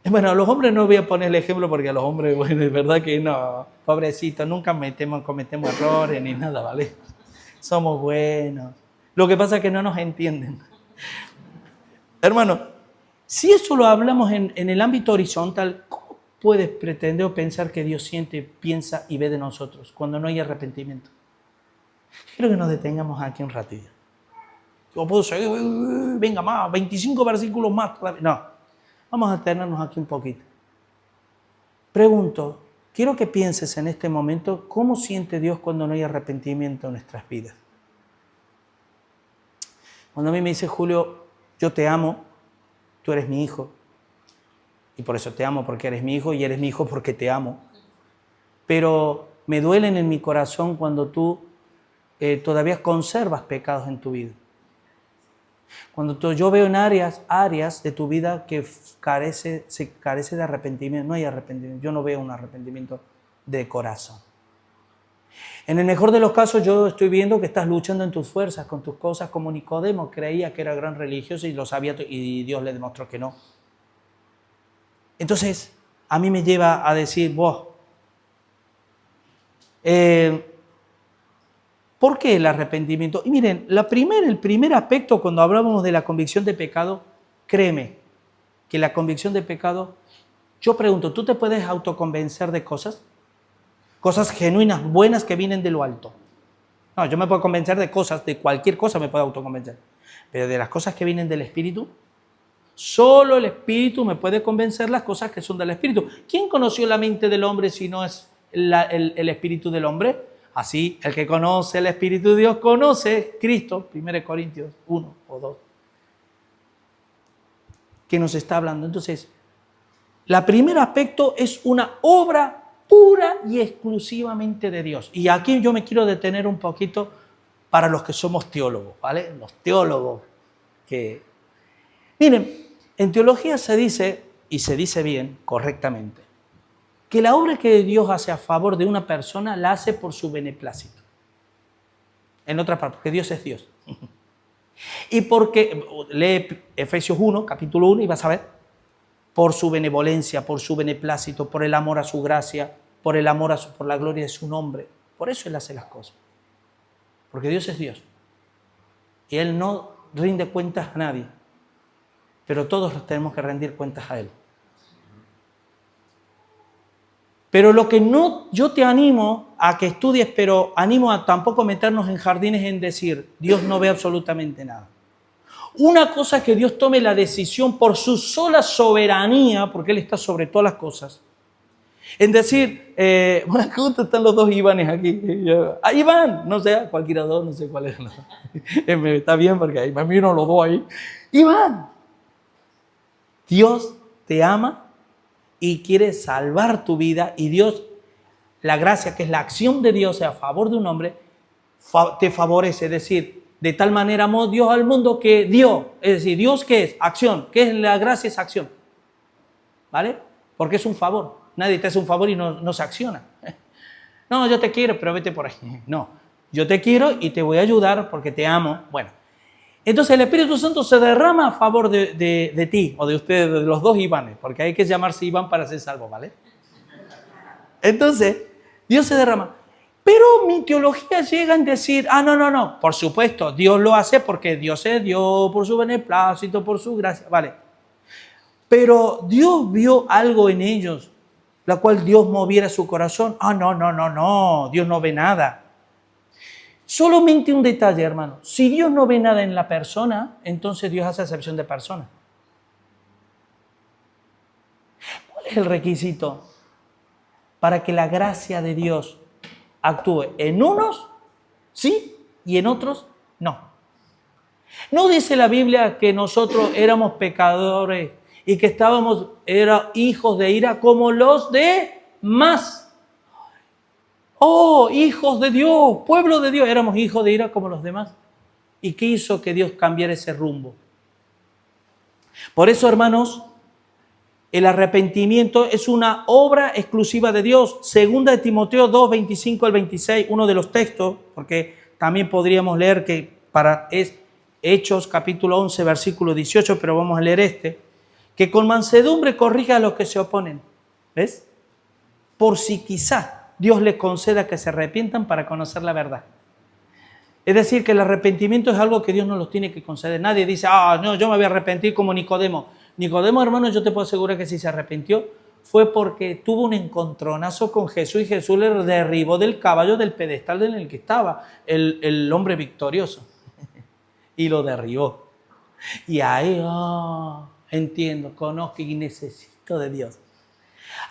Bueno, a los hombres no voy a poner el ejemplo porque a los hombres, bueno, es verdad que no, pobrecitos, nunca cometemos errores ni nada, ¿vale? Somos buenos. Lo que pasa es que no nos entienden. Hermano, si eso lo hablamos en el ámbito horizontal, ¿cómo puedes pretender o pensar que Dios siente, piensa y ve de nosotros cuando no hay arrepentimiento? Quiero que nos detengamos aquí un ratito. Yo puedo seguir, venga más, 25 versículos más. No, vamos a detenernos aquí un poquito. Pregunto, quiero que pienses en este momento cómo siente Dios cuando no hay arrepentimiento en nuestras vidas. Cuando a mí me dice Julio, yo te amo, tú eres mi hijo. Y por eso te amo, porque eres mi hijo, y eres mi hijo porque te amo. Pero me duelen en mi corazón cuando tú todavía conservas pecados en tu vida. Cuando yo veo en áreas de tu vida que se carece de arrepentimiento, no hay arrepentimiento, yo no veo un arrepentimiento de corazón. En el mejor de los casos yo estoy viendo que estás luchando en tus fuerzas, con tus cosas, como Nicodemo creía que era gran religioso y lo sabía y Dios le demostró que no. Entonces, a mí me lleva a decir, ¿por qué el arrepentimiento? Y miren, el primer aspecto cuando hablábamos de la convicción de pecado, créeme que la convicción de pecado, yo pregunto, ¿tú te puedes autoconvencer de cosas? Cosas genuinas, buenas que vienen de lo alto. No, yo me puedo convencer de cosas, de cualquier cosa me puedo autoconvencer. Pero de las cosas que vienen del Espíritu, solo el Espíritu me puede convencer las cosas que son del Espíritu. ¿Quién conoció la mente del hombre si no es el Espíritu del hombre? Así, el que conoce el Espíritu de Dios conoce Cristo, 1 Corintios 1 o 2, que nos está hablando. Entonces, el primer aspecto es una obra pura y exclusivamente de Dios. Y aquí yo me quiero detener un poquito para los que somos teólogos, ¿vale? Los teólogos que... Miren, en teología se dice, y se dice bien, correctamente, que la obra que Dios hace a favor de una persona la hace por su beneplácito. En otra parte, porque Dios es Dios. Y porque, lee Efesios 1, capítulo 1, y vas a ver, por su benevolencia, por su beneplácito, por el amor a su gracia, por el amor por la gloria de su nombre. Por eso Él hace las cosas. Porque Dios es Dios. Y Él no rinde cuentas a nadie. Pero todos tenemos que rendir cuentas a Él. Pero lo que no, yo te animo a que estudies, pero animo a tampoco meternos en jardines en decir, Dios no ve absolutamente nada. Una cosa es que Dios tome la decisión por su sola soberanía, porque Él está sobre todas las cosas, en decir, ¿cómo están los dos Ivanes aquí? Iván, no sé, cualquiera de dos, no sé cuál es. Está bien porque ahí me miro los dos ahí. Iván, Dios te ama y quiere salvar tu vida, y Dios, la gracia que es la acción de Dios a favor de un hombre, te favorece. Es decir, de tal manera amó Dios al mundo que dio. Es decir, ¿Dios qué es? Acción. ¿Qué es la gracia? Es acción. ¿Vale? Porque es un favor. Nadie te hace un favor y no se acciona. No, yo te quiero, pero vete por ahí. No, yo te quiero y te voy a ayudar porque te amo. Bueno, entonces el Espíritu Santo se derrama a favor de ti o de ustedes, de los dos Ivanes, porque hay que llamarse Iván para ser salvo, ¿vale? Entonces, Dios se derrama. Pero mi teología llega en decir, no, por supuesto, Dios lo hace porque Dios es Dios, por su beneplácito, por su gracia, vale. Pero Dios vio algo en ellos, la cual Dios moviera su corazón. No, Dios no ve nada. Solamente un detalle, hermano. Si Dios no ve nada en la persona, entonces Dios hace acepción de persona. ¿Cuál es el requisito para que la gracia de Dios actúe? En unos, sí, y en otros, no. ¿No dice la Biblia que nosotros éramos pecadores y que éramos hijos de ira como los demás? Oh, hijos de Dios, pueblo de Dios, éramos hijos de ira como los demás. ¿Y qué hizo que Dios cambiara ese rumbo? Por eso, hermanos, el arrepentimiento es una obra exclusiva de Dios. Segunda de Timoteo 2, 25 al 26, uno de los textos, porque también podríamos leer que es Hechos capítulo 11, versículo 18, pero vamos a leer que con mansedumbre corrija a los que se oponen. ¿Ves? Por si quizá Dios les conceda que se arrepientan para conocer la verdad. Es decir, que el arrepentimiento es algo que Dios no los tiene que conceder. Nadie dice, no, yo me voy a arrepentir como Nicodemo. Nicodemo, hermano, yo te puedo asegurar que si se arrepintió fue porque tuvo un encontronazo con Jesús y Jesús le derribó del caballo del pedestal en el que estaba, el hombre victorioso. Y lo derribó. Y ahí, entiendo, conozco y necesito de Dios.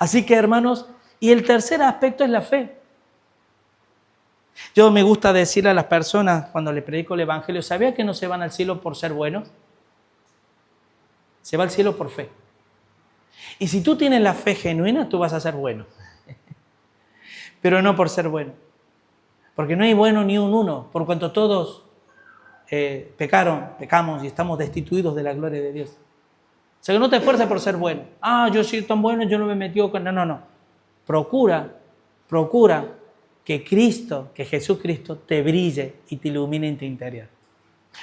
Así que, hermanos, y el tercer aspecto es la fe. Yo me gusta decirle a las personas cuando les predico el Evangelio, ¿sabía que no se van al cielo por ser buenos? Se va al cielo por fe. Y si tú tienes la fe genuina, tú vas a ser bueno. Pero no por ser bueno. Porque no hay bueno ni un uno, por cuanto todos pecamos y estamos destituidos de la gloria de Dios. O sea que no te esfuerces por ser bueno. Yo soy tan bueno, yo no me metí con... No. Procura que Cristo, que Jesucristo te brille y te ilumine en tu interior.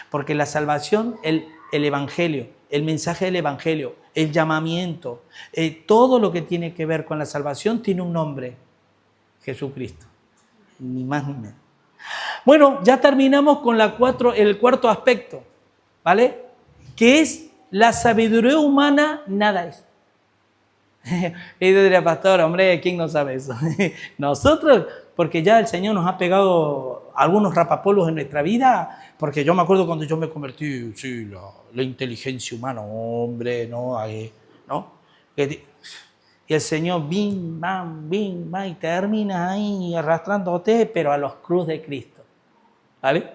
Porque la salvación, el Evangelio, el mensaje del Evangelio, el llamamiento, todo lo que tiene que ver con la salvación tiene un nombre, Jesucristo. Ni más ni menos. Bueno, ya terminamos con el cuarto aspecto, ¿vale? Que es la sabiduría humana, nada es. Y yo diría, pastor, hombre, ¿quién no sabe eso? Nosotros, porque ya el Señor nos ha pegado algunos rapapolvos en nuestra vida, porque yo me acuerdo cuando yo me convertí, sí, la inteligencia humana, hombre, ¿no? Y el Señor, bim, bam, y termina ahí arrastrándote, pero a los cruz de Cristo, ¿vale?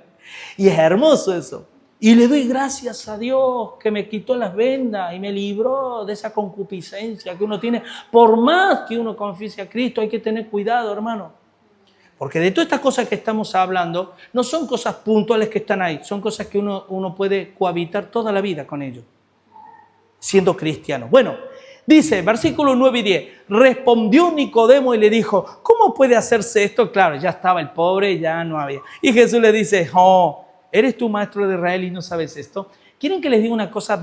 Y es hermoso eso. Y le doy gracias a Dios que me quitó las vendas y me libró de esa concupiscencia que uno tiene. Por más que uno confiese a Cristo, hay que tener cuidado, hermano. Porque de todas estas cosas que estamos hablando, no son cosas puntuales que están ahí, son cosas que uno puede cohabitar toda la vida con ellos, siendo cristiano. Bueno, dice, versículos 9 y 10, respondió Nicodemo y le dijo, ¿cómo puede hacerse esto? Claro, ya estaba el pobre, ya no había. Y Jesús le dice, ¿eres tú maestro de Israel y no sabes esto? ¿Quieren que les diga una cosa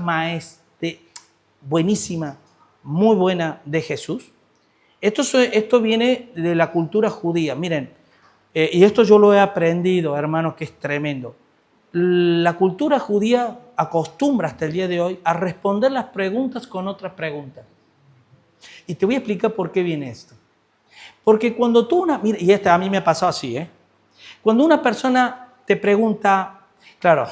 buenísima, muy buena de Jesús? Esto viene de la cultura judía. Miren, y esto yo lo he aprendido, hermanos, que es tremendo. La cultura judía acostumbra hasta el día de hoy a responder las preguntas con otras preguntas. Y te voy a explicar por qué viene esto. Porque cuando mira, y a mí me ha pasado así, cuando una persona te pregunta, claro,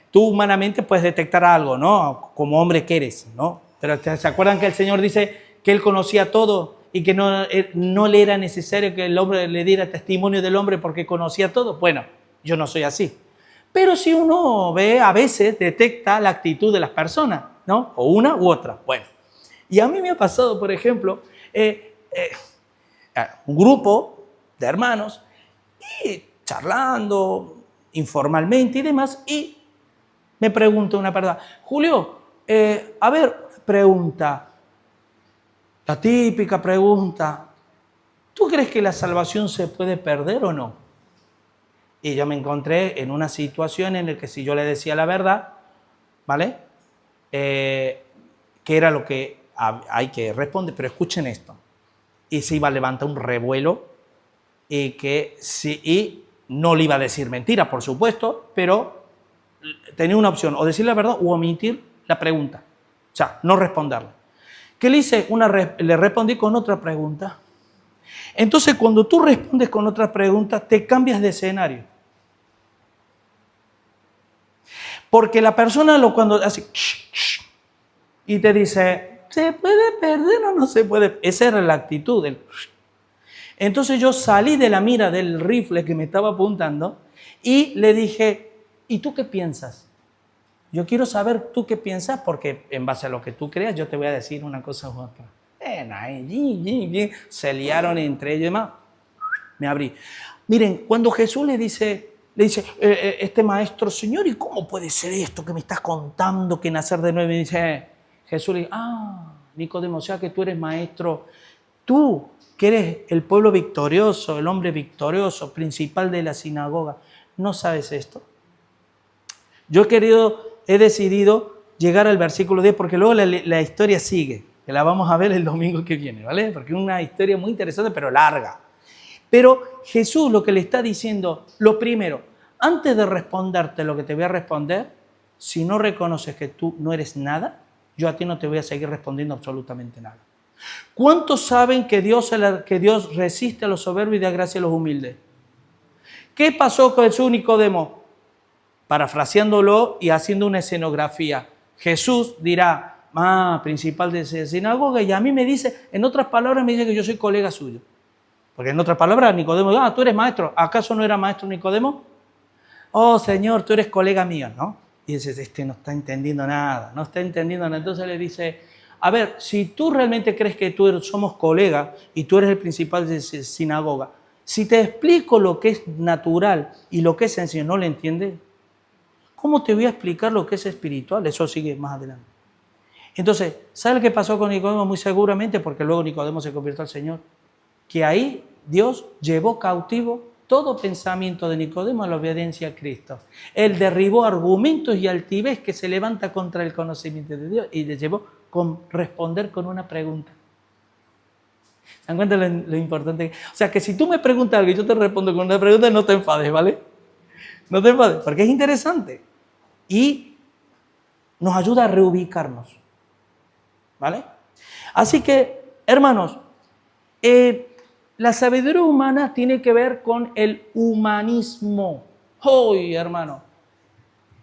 tú humanamente puedes detectar algo, ¿no? Como hombre que eres, ¿no? Pero ¿se acuerdan que el Señor dice que Él conocía todo y que no le era necesario que el hombre le diera testimonio del hombre porque conocía todo? Bueno, yo no soy así. Pero si uno ve, a veces detecta la actitud de las personas, ¿no? O una u otra. Bueno, y a mí me ha pasado, por ejemplo, un grupo de hermanos y charlando informalmente y demás, y me pregunta una persona, Julio, pregunta, la típica pregunta, ¿tú crees que la salvación se puede perder o no? Y yo me encontré en una situación en la que si yo le decía la verdad, ¿vale? Que era lo que hay que responder, pero escuchen esto, y se iba a levantar un revuelo, y no le iba a decir mentira, por supuesto, pero tenía una opción, o decir la verdad o omitir la pregunta, o sea, no responderla. ¿Qué le hice? Le respondí con otra pregunta. Entonces, cuando tú respondes con otra pregunta, te cambias de escenario. Porque la persona cuando hace y te dice, ¿se puede perder o no se puede? Esa era la actitud. Entonces yo salí de la mira del rifle que me estaba apuntando y le dije, ¿y tú qué piensas? Yo quiero saber tú qué piensas, porque en base a lo que tú creas yo te voy a decir una cosa u otra. Se liaron entre ellos y demás. Me abrí. Miren, cuando Jesús le dice este maestro, Señor, ¿y cómo puede ser esto que me estás contando, que nacer de nuevo? Y dice, Jesús le dice, Nicodemo, o sea que tú eres maestro, tú que eres el pueblo victorioso, el hombre victorioso, principal de la sinagoga, ¿no sabes esto? Yo he decidido llegar al versículo 10 porque luego la historia sigue, que la vamos a ver el domingo que viene, ¿vale? Porque es una historia muy interesante, pero larga. Pero Jesús lo que le está diciendo, lo primero, antes de responderte lo que te voy a responder, si no reconoces que tú no eres nada, yo a ti no te voy a seguir respondiendo absolutamente nada. ¿Cuántos saben que Dios resiste a los soberbios y da gracia a los humildes? ¿Qué pasó con Jesús Nicodemo? Parafraseándolo y haciendo una escenografía. Jesús dirá, principal de esa sinagoga, y a mí me dice, en otras palabras me dice que yo soy colega suyo. Porque en otras palabras Nicodemo, tú eres maestro. ¿Acaso no era maestro Nicodemo? Oh, Señor, tú eres colega mío, ¿no? Y dices, no está entendiendo nada, no está entendiendo nada. Entonces le dice, a ver, si tú realmente crees que somos colegas y tú eres el principal de esa sinagoga, si te explico lo que es natural y lo que es sencillo, ¿no lo entiendes? ¿Cómo te voy a explicar lo que es espiritual? Eso sigue más adelante. Entonces, ¿sabes qué pasó con Nicodemo? Muy seguramente, porque luego Nicodemo se convirtió al Señor, que ahí Dios llevó cautivo todo pensamiento de Nicodemo a la obediencia a Cristo. Él derribó argumentos y altivez que se levanta contra el conocimiento de Dios y le llevó a responder con una pregunta. ¿Se dan cuenta lo importante? O sea, que si tú me preguntas algo y yo te respondo con una pregunta, no te enfades, ¿vale? No te enfades, porque es interesante y nos ayuda a reubicarnos, ¿vale? Así que, hermanos, la sabiduría humana tiene que ver con el humanismo. ¡Uy, hermano!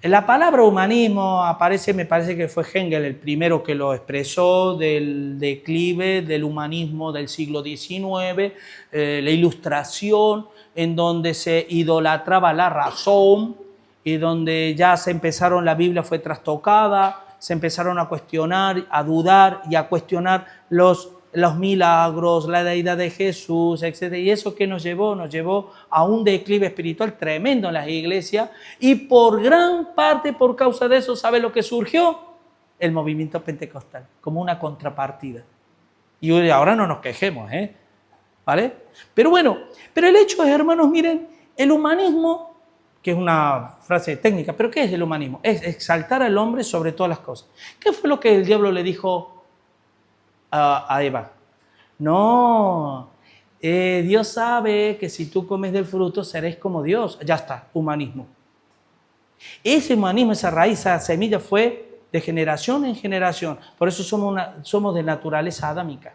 La palabra humanismo aparece, me parece que fue Hegel el primero que lo expresó, del declive del humanismo del siglo XIX, la Ilustración, en donde se idolatraba la razón y donde ya la Biblia fue trastocada, se empezaron a cuestionar, a dudar y a cuestionar los milagros, la deidad de Jesús, etc. Y eso que nos llevó a un declive espiritual tremendo en las iglesias y por gran parte, por causa de eso, ¿sabe lo que surgió? El movimiento pentecostal, como una contrapartida. Y ahora no nos quejemos, ¿vale? Pero bueno, pero el hecho es, hermanos, miren, el humanismo, que es una frase técnica, pero ¿qué es el humanismo? Es exaltar al hombre sobre todas las cosas. ¿Qué fue lo que el diablo le dijo a Eva? No, Dios sabe que si tú comes del fruto seréis como Dios. Ya está, humanismo. Ese humanismo, esa raíz, esa semilla fue de generación en generación. Por eso somos de naturaleza adámica,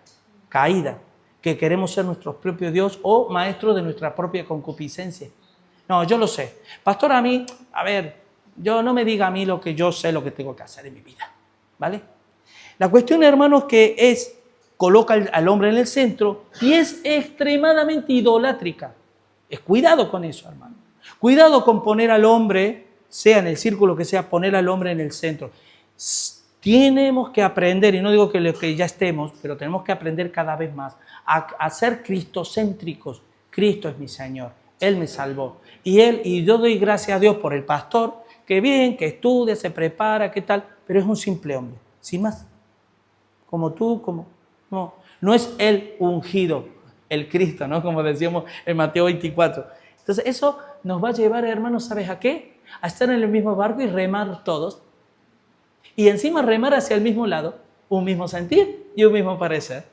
caída, que queremos ser nuestros propios Dios o maestros de nuestra propia concupiscencia. No, yo lo sé. Pastor, yo no me diga a mí lo que yo sé, lo que tengo que hacer en mi vida, ¿vale? La cuestión, hermanos, que coloca al hombre en el centro y es extremadamente idolátrica. Cuidado con eso, hermano. Cuidado con poner al hombre, sea en el círculo que sea, poner al hombre en el centro. Tenemos que aprender, y no digo que ya estemos, pero tenemos que aprender cada vez más a ser cristocéntricos. Cristo es mi Señor, Él me salvó. Y yo doy gracias a Dios por el pastor, que bien, que estudia, se prepara, qué tal, pero es un simple hombre, sin más. Como tú, no es el ungido, el Cristo, ¿no? Como decíamos en Mateo 24. Entonces eso nos va a llevar, hermanos, ¿sabes a qué? A estar en el mismo barco y remar todos. Y encima remar hacia el mismo lado, un mismo sentir y un mismo parecer.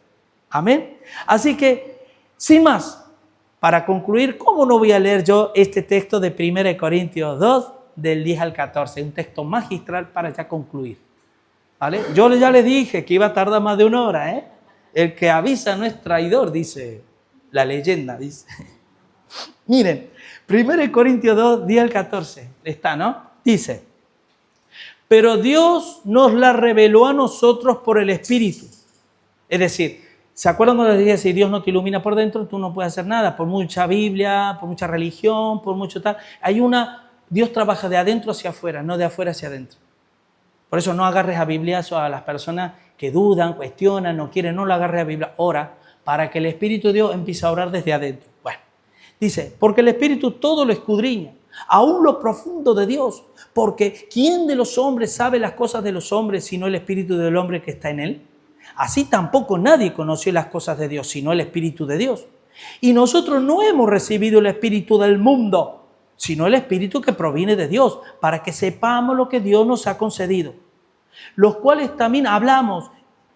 Amén. Así que, sin más, para concluir, ¿cómo no voy a leer yo este texto de 1 Corintios 2, del 10 al 14? Un texto magistral para ya concluir. ¿Vale? Yo ya les dije que iba a tardar más de 1 hora, El que avisa no es traidor, dice la leyenda, dice. Miren, 1 Corintios 2, 10 al 14, está, ¿no? Dice, pero Dios nos la reveló a nosotros por el Espíritu. Es decir, ¿se acuerdan cuando les dije, si Dios no te ilumina por dentro, tú no puedes hacer nada? Por mucha Biblia, por mucha religión, por mucho tal. Dios trabaja de adentro hacia afuera, no de afuera hacia adentro. Por eso no agarres a bibliazos a las personas que dudan, cuestionan, no quieren, no lo agarres a Biblia. Ora para que el Espíritu de Dios empiece a orar desde adentro. Bueno, dice, porque el Espíritu todo lo escudriña, aún lo profundo de Dios. Porque ¿quién de los hombres sabe las cosas de los hombres sino el Espíritu del hombre que está en él? Así tampoco nadie conoció las cosas de Dios sino el Espíritu de Dios. Y nosotros no hemos recibido el Espíritu del mundo, sino el Espíritu que proviene de Dios, para que sepamos lo que Dios nos ha concedido. los cuales también hablamos,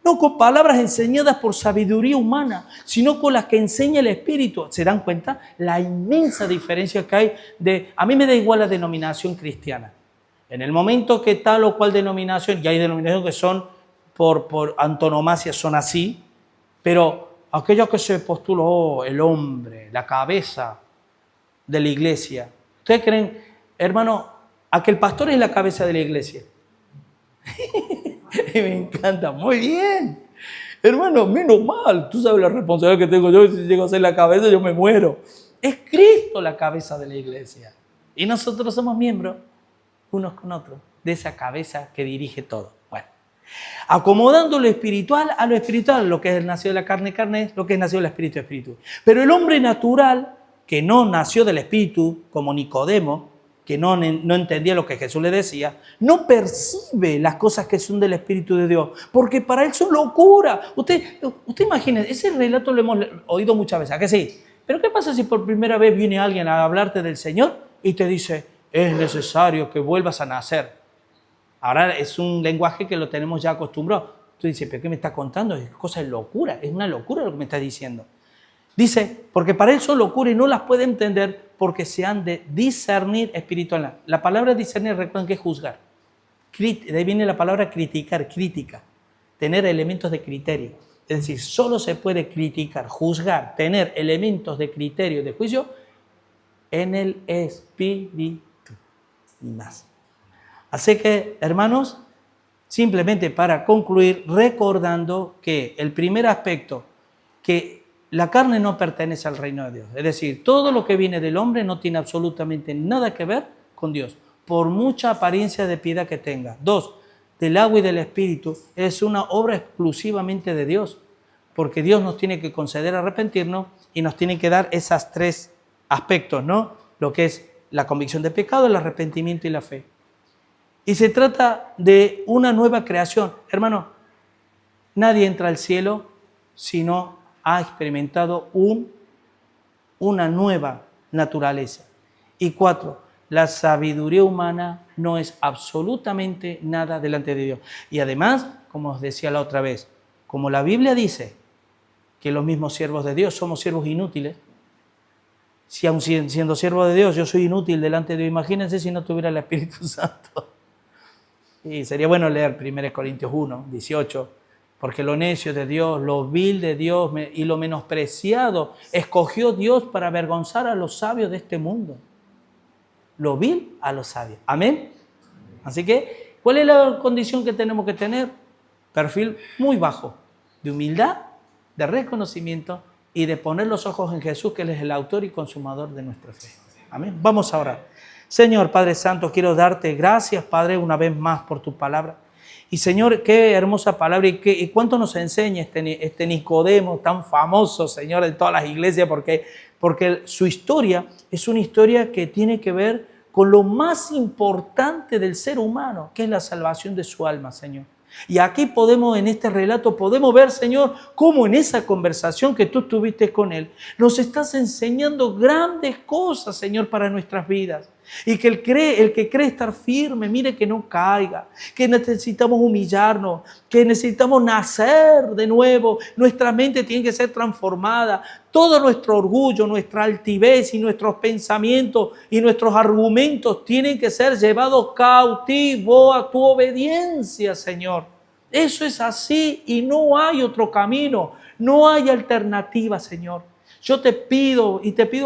no con palabras enseñadas por sabiduría humana, sino con las que enseña el Espíritu. ¿Se dan cuenta? La inmensa diferencia que hay a mí me da igual la denominación cristiana. En el momento que tal o cual denominación, y hay denominaciones que son por antonomasia, son así, pero aquellos que se postuló el hombre, la cabeza de la iglesia, ¿ustedes creen, hermano, a que el pastor es la cabeza de la iglesia? Me encanta, muy bien. Hermano, menos mal, tú sabes la responsabilidad que tengo yo, si llego a ser la cabeza yo me muero. Es Cristo la cabeza de la iglesia. Y nosotros somos miembros, unos con otros, de esa cabeza que dirige todo. Bueno, acomodando lo espiritual a lo espiritual, lo que es nacido de la carne, carne es, lo que es nacido del espíritu, espíritu. Pero el hombre natural, que no nació del espíritu, como Nicodemo, que no entendía lo que Jesús le decía, no percibe las cosas que son del Espíritu de Dios, porque para él son locura. Usted imagine, ese relato lo hemos oído muchas veces, ¿a que sí? Pero ¿qué pasa si por primera vez viene alguien a hablarte del Señor y te dice, es necesario que vuelvas a nacer? Ahora es un lenguaje que lo tenemos ya acostumbrado. Tú dices, ¿pero qué me está contando? Es cosa de locura, es una locura lo que me está diciendo. Dice, porque para él son locura y no las puede entender porque se han de discernir espiritualmente. La palabra discernir, recuerden que es juzgar. De ahí viene la palabra criticar, crítica. Tener elementos de criterio. Es decir, solo se puede criticar, juzgar, tener elementos de criterio, de juicio en el espíritu. Ni más. Así que, hermanos, simplemente para concluir, recordando que el primer aspecto, que la carne no pertenece al reino de Dios. Es decir, todo lo que viene del hombre no tiene absolutamente nada que ver con Dios, por mucha apariencia de piedad que tenga. 2, del agua y del espíritu es una obra exclusivamente de Dios, porque Dios nos tiene que conceder arrepentirnos y nos tiene que dar esos 3 aspectos, ¿no? Lo que es la convicción de pecado, el arrepentimiento y la fe. Y se trata de una nueva creación. Hermano, nadie entra al cielo si no ha experimentado una nueva naturaleza. Y 4, la sabiduría humana no es absolutamente nada delante de Dios. Y además, como os decía la otra vez, como la Biblia dice que los mismos siervos de Dios somos siervos inútiles, si aun siendo siervo de Dios yo soy inútil delante de Dios, imagínense si no tuviera el Espíritu Santo. Y sería bueno leer 1 Corintios 1, 18, porque lo necio de Dios, lo vil de Dios y lo menospreciado escogió Dios para avergonzar a los sabios de este mundo. Lo vil a los sabios. Amén. Así que, ¿cuál es la condición que tenemos que tener? Perfil muy bajo, de humildad, de reconocimiento y de poner los ojos en Jesús, que Él es el autor y consumador de nuestra fe. Amén. Vamos a orar. Señor Padre Santo, quiero darte gracias, Padre, una vez más por tu palabra. Y Señor, qué hermosa palabra y cuánto nos enseña este Nicodemo tan famoso, Señor, de todas las iglesias, porque su historia es una historia que tiene que ver con lo más importante del ser humano, que es la salvación de su alma, Señor. Y aquí en este relato podemos ver, Señor, cómo en esa conversación que tú tuviste con Él, nos estás enseñando grandes cosas, Señor, para nuestras vidas. Y que el que cree estar firme, mire que no caiga, que necesitamos humillarnos, que necesitamos nacer de nuevo, nuestra mente tiene que ser transformada, todo nuestro orgullo, nuestra altivez y nuestros pensamientos y nuestros argumentos tienen que ser llevados cautivos a tu obediencia, Señor. Eso es así y no hay otro camino, no hay alternativa, Señor. Yo te pido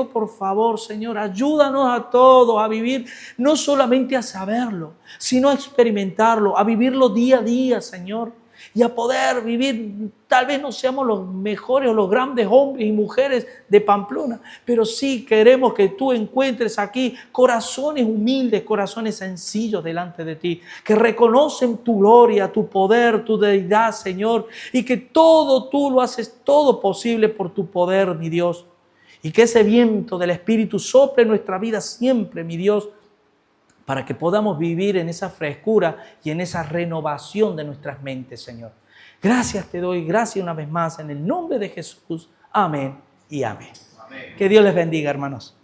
por favor, Señor, ayúdanos a todos a vivir, no solamente a saberlo, sino a experimentarlo, a vivirlo día a día, Señor. Y a poder vivir, tal vez no seamos los mejores o los grandes hombres y mujeres de Pamplona, pero sí queremos que tú encuentres aquí corazones humildes, corazones sencillos delante de ti, que reconocen tu gloria, tu poder, tu deidad, Señor, y que todo tú lo haces todo posible por tu poder, mi Dios. Y que ese viento del Espíritu sople en nuestra vida siempre, mi Dios, para que podamos vivir en esa frescura y en esa renovación de nuestras mentes, Señor. Gracias te doy, gracias una vez más, en el nombre de Jesús. Amén y amén. Amén. Que Dios les bendiga, hermanos.